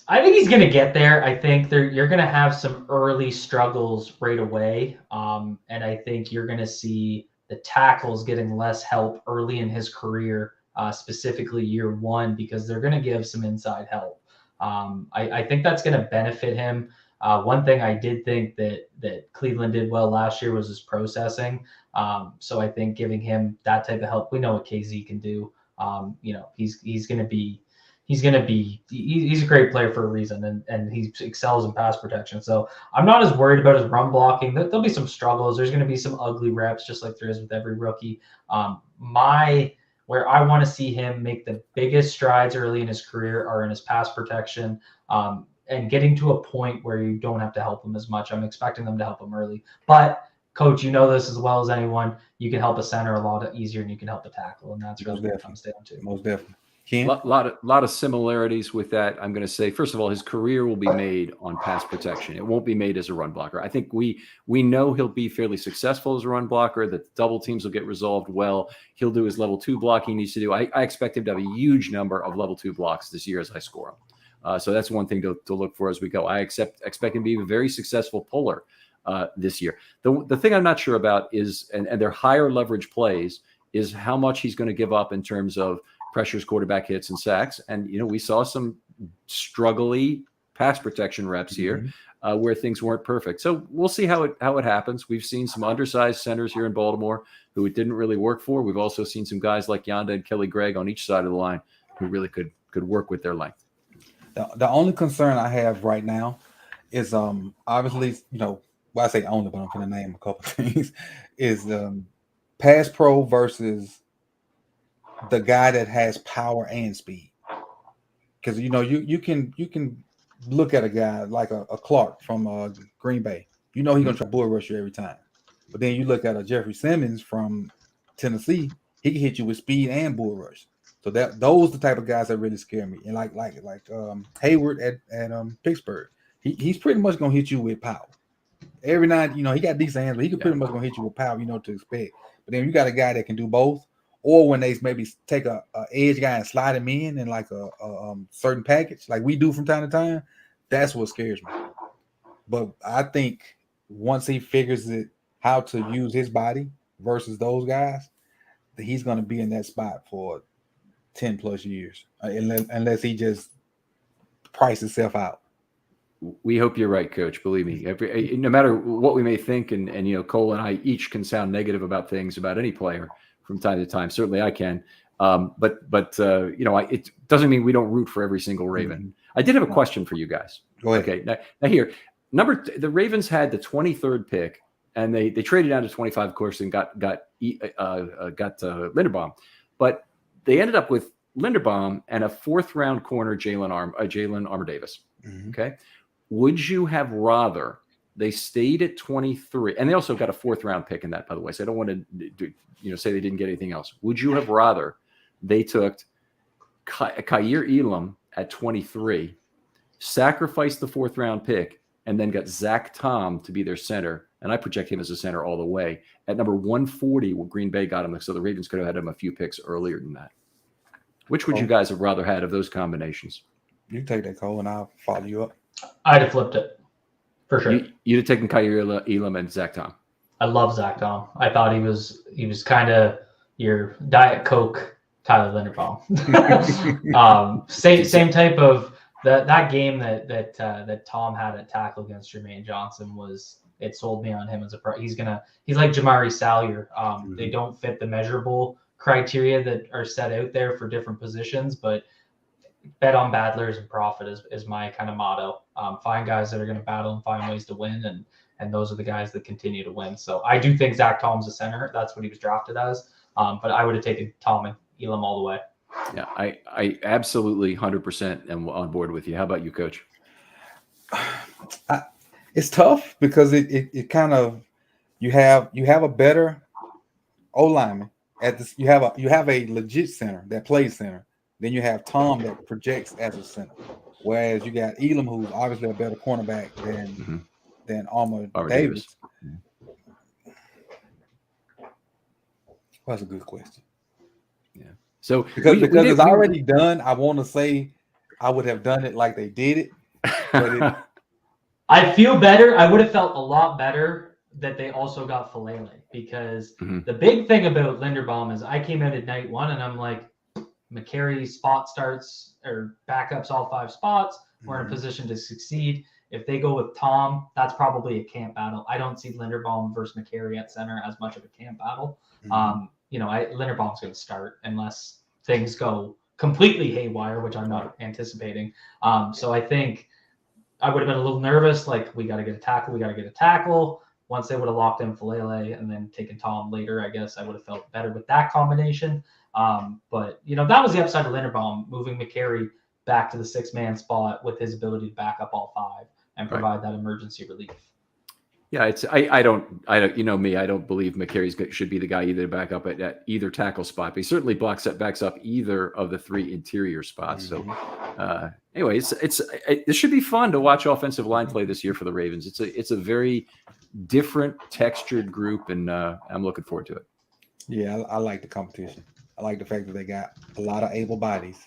Speaker 3: I think he's going to get there. I think you're going to have some early struggles right away, and I think you're going to see the tackles getting less help early in his career, specifically year 1, because they're going to give some inside help. I think that's going to benefit him. One thing I did think that Cleveland did well last year was his processing. So I think giving him that type of help, we know what KZ can do. He's a great player for a reason, and he excels in pass protection. So I'm not as worried about his run blocking. There'll be some struggles. There's going to be some ugly reps, just like there is with every rookie. Where I want to see him make the biggest strides early in his career are in his pass protection, and getting to a point where you don't have to help him as much. I'm expecting them to help him early. But, Coach, you know this as well as anyone. You can help a center a lot easier, and you can help a tackle, and that's really what it comes down to.
Speaker 1: Most definitely.
Speaker 2: A lot of similarities with that. I'm going to say, first of all, his career will be made on pass protection. It won't be made as a run blocker. I think we know he'll be fairly successful as a run blocker, that double teams will get resolved well. He'll do his level 2 block he needs to do. I expect him to have a huge number of level 2 blocks this year as I score him. So that's one thing to look for as we go. I expect him to be a very successful puller this year. The thing I'm not sure about is, and they're higher leverage plays, is how much he's going to give up in terms of pressures, quarterback hits, and sacks. And, we saw some struggly pass protection reps here where things weren't perfect. So we'll see how it happens. We've seen some undersized centers here in Baltimore who it didn't really work for. We've also seen some guys like Yanda and Kelly Gregg on each side of the line who really could work with their length.
Speaker 1: The only concern I have right now is obviously, well, I say only, but I'm going to name a couple things, is pass pro versus the guy that has power and speed. Because you can look at a guy like a Clark from Green Bay. He's going to try bull rush you every time. But then you look at a Jeffrey Simmons from Tennessee, he can hit you with speed and bull rush. So those the type of guys that really scare me. And like Hayward at Pittsburgh, he's pretty much gonna hit you with power. Every night, he got decent hands, but he can pretty much gonna hit you with power, to expect. But then you got a guy that can do both, or when they maybe take a edge guy and slide him in like a certain package, like we do from time to time, that's what scares me. But I think once he figures it how to use his body versus those guys, that he's gonna be in that spot for 10 plus years, unless he just price himself out.
Speaker 2: We hope you're right, Coach. Believe me, no matter what we may think, and Cole and I each can sound negative about things about any player from time to time. Certainly I can. But it doesn't mean we don't root for every single Raven. Mm-hmm. I did have a question for you guys.
Speaker 1: Go ahead.
Speaker 2: Okay. Now here, the Ravens had the 23rd pick, and they traded down to 25, of course, and got Linderbaum, but they ended up with Linderbaum and a 4th round corner, Jalen Armour Davis. Mm-hmm. Okay. Would you have rather they stayed at 23, and they also got a 4th round pick in that, by the way. So I don't want to say they didn't get anything else. Would you have rather they took Kaiir Elam at 23, sacrificed the 4th round pick, and then got Zach Tom to be their center? And I project him as a center all the way at number 140, where Green Bay got him. So the Ravens could have had him a few picks earlier than that. Which would you guys have rather had of those combinations?
Speaker 1: You take that, Cole, and I'll follow you up.
Speaker 3: I'd have flipped it for sure.
Speaker 2: You'd have taken Kaiir Elam and Zach Tom.
Speaker 3: I love Zach Tom. I thought he was kind of your Diet Coke Tyler Linderbaum. Same type of that game that Tom had at tackle against Jermaine Johnson it sold me on him as he's like Jamari Salyer. They don't fit the measurable criteria that are set out there for different positions, but bet on battlers and profit is my kind of motto. Find guys that are going to battle and find ways to win, and those are the guys that continue to win. So I do think Zach Tom's a center. That's what he was drafted as. But I would have taken Tom and Elam all the way.
Speaker 2: Yeah, I absolutely 100% am on board with you. How about you, Coach?
Speaker 1: It's tough because it kind of you have a better O-lineman at this. You have a legit center that plays center. Then you have Tom that projects as a center, whereas you got Elam, who's obviously a better cornerback than Armour Davis. Mm-hmm. That's a good question.
Speaker 2: Yeah. So
Speaker 1: because it's already done, I want to say I would have done it like they did it. But
Speaker 3: I feel better. I would have felt a lot better that they also got Falele, because the big thing about Linderbaum is I came out at night 1 and I'm like, McCary spot starts or backups all 5 spots. We're in a position to succeed. If they go with Tom, that's probably a camp battle. I don't see Linderbaum versus McCary at center as much of a camp battle. Linderbaum's going to start unless things go completely haywire, which I'm not anticipating. So I think I would have been a little nervous. Like, we got to get a tackle. Once they would have locked in Falele and then taken Tom later, I guess I would have felt better with that combination. But that was the upside of Linderbaum, moving McCary back to the 6-man spot with his ability to back up all 5 and provide that emergency relief.
Speaker 2: Yeah, I don't me. I don't believe McCary should be the guy either to back up at either tackle spot. But he certainly backs up either of the 3 interior spots. So, anyway, it should be fun to watch offensive line play this year for the Ravens. It's a very different textured group, and I'm looking forward to it.
Speaker 1: Yeah, I like the competition. I like the fact that they got a lot of able bodies,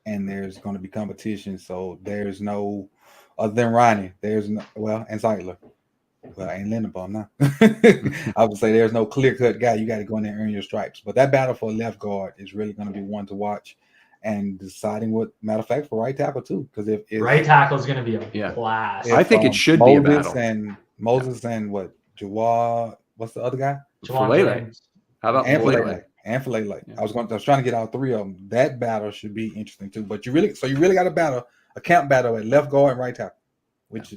Speaker 1: and there's going to be competition. So there's no, other than Ronnie, and Zeitler. Well, I ain't Linderbaum now. I would say there's no clear-cut guy. You got to go in there and earn your stripes. But that battle for left guard is really going to be one to watch, and deciding what. Matter of fact, for right tackle too, because if
Speaker 3: right tackle is going to be a blast.
Speaker 2: I think it should be a battle.
Speaker 1: Moses and what Jawad? What's the other guy?
Speaker 2: Falele. How about Falele?
Speaker 1: And Falele. Yeah. I was trying to get all three of them. That battle should be interesting too. But you really got a camp battle at left guard and right tackle, which.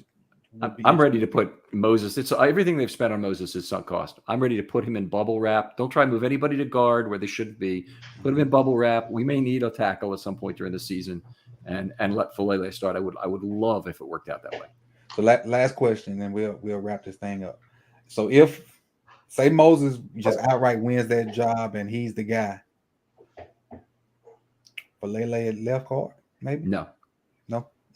Speaker 2: I'm ready to put Moses. It's everything they've spent on Moses is sunk cost. I'm ready to put him in bubble wrap. Don't try to move anybody to guard where they shouldn't be. Put him in bubble wrap. We may need a tackle at some point during the season, and let Falele start. I would love if it worked out that way.
Speaker 1: So last question, and we'll wrap this thing up. So if say Moses just outright wins that job and he's the guy, Falele at left guard, maybe?
Speaker 2: No.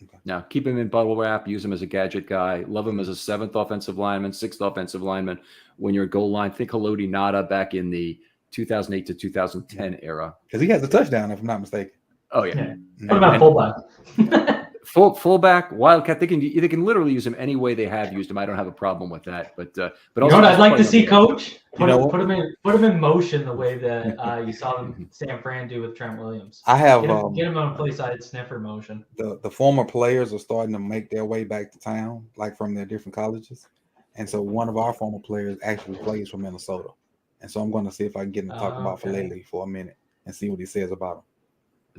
Speaker 1: Okay.
Speaker 2: Now, keep him in bubble wrap, use him as a gadget guy, love him as a 7th offensive lineman, 6th offensive lineman. When you're goal line, think Haloti Ngata back in the 2008 to 2010 era.
Speaker 1: Because he has a touchdown, if I'm not mistaken.
Speaker 2: Oh, yeah.
Speaker 3: What about fullback?
Speaker 2: Fullback, wildcat, they can literally use him any way they have used him. I don't have a problem with that. But also,
Speaker 3: you know what I'd like to see, Coach? Put him in motion the way that you saw them San Fran do with Trent Williams.
Speaker 1: I have
Speaker 3: get him on play side sniffer motion.
Speaker 1: The former players are starting to make their way back to town, like from their different colleges. And so one of our former players actually plays for Minnesota. And so I'm going to see if I can get him to talk about Falele for a minute and see what he says about him.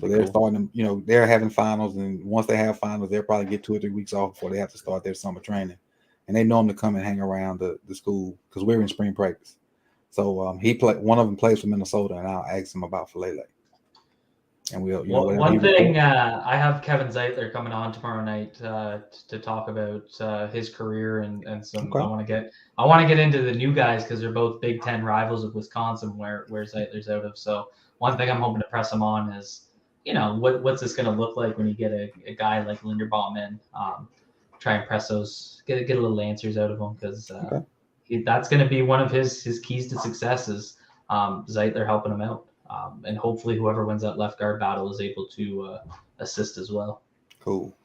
Speaker 1: So they're starting to, they're having finals, and once they have finals, they'll probably get 2 or 3 weeks off before they have to start their summer training. And they normally come and hang around the school because we're in spring practice. So one of them plays for Minnesota, and I'll ask him about Falele. And we'll,
Speaker 3: one thing, I have Kevin Zeitler coming on tomorrow night to talk about his career and some. Okay. I want to get into the new guys because they're both Big Ten rivals of Wisconsin, where Zeitler's out of. So one thing I'm hoping to press him on is, what's this going to look like when you get a guy like Linderbaum in? Try and press those, get a little answers out of him because that's going to be one of his keys to success is Zeitler helping him out. And hopefully whoever wins that left guard battle is able to assist as well.
Speaker 1: Cool.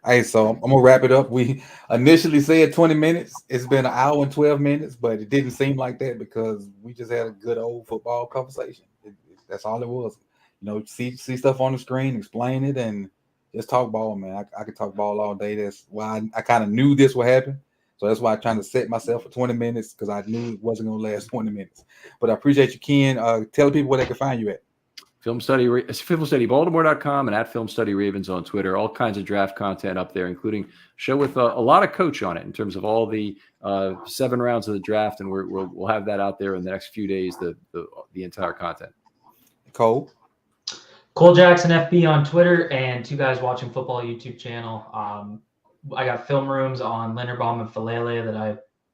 Speaker 1: Hey, so I'm gonna wrap it up. We initially said 20 minutes. It's been an hour and 12 minutes, but it didn't seem like that because we just had a good old football conversation. That's all it was. See stuff on the screen, explain it, and just talk ball, man. I could talk ball all day. That's why I kind of knew this would happen. So that's why I'm trying to set myself for 20 minutes because I knew it wasn't going to last 20 minutes. But I appreciate you, Ken. Tell people where they can find you at.
Speaker 2: FilmStudyBaltimore.com and at FilmStudyRavens on Twitter. All kinds of draft content up there, including a show with a lot of coach on it in terms of all the 7 rounds of the draft, and we'll have that out there in the next few days. The entire content.
Speaker 1: Cole
Speaker 3: Jackson FB on Twitter and Two Guys Watching Football YouTube channel. I got film rooms on Linderbaum and Falele that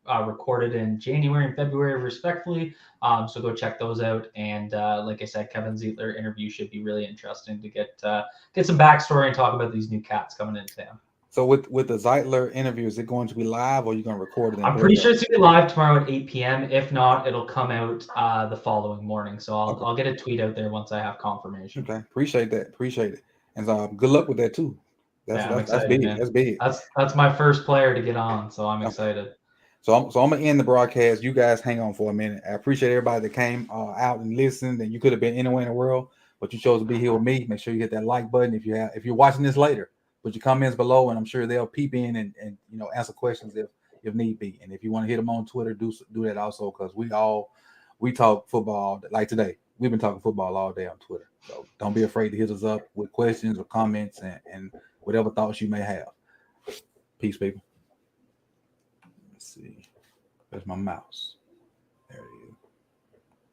Speaker 3: I recorded in January and February, respectfully. So go check those out. And like I said, Kevin Zeitler interview should be really interesting to get some backstory and talk about these new cats coming into town.
Speaker 1: So with the Zeitler interview, is it going to be live or are you going to record it?
Speaker 3: I'm pretty sure it's going to be live tomorrow at 8 p.m. If not, it'll come out the following morning. So I'll get a tweet out there once I have confirmation.
Speaker 1: Okay, appreciate it. And good luck with that too. That's big. Man. That's big.
Speaker 3: That's my first player to get on, so I'm excited.
Speaker 1: So I'm gonna end the broadcast. You guys hang on for a minute. I appreciate everybody that came out and listened. And you could have been anywhere in the world, but you chose to be here with me. Make sure you hit that like button if you're watching this later. Put your comments below, and I'm sure they'll peep in and answer questions if need be. And if you want to hit them on Twitter, do that also because we talk football like today. We've been talking football all day on Twitter. So don't be afraid to hit us up with questions or comments and whatever thoughts you may have. Peace, people. Let's see. There's my mouse.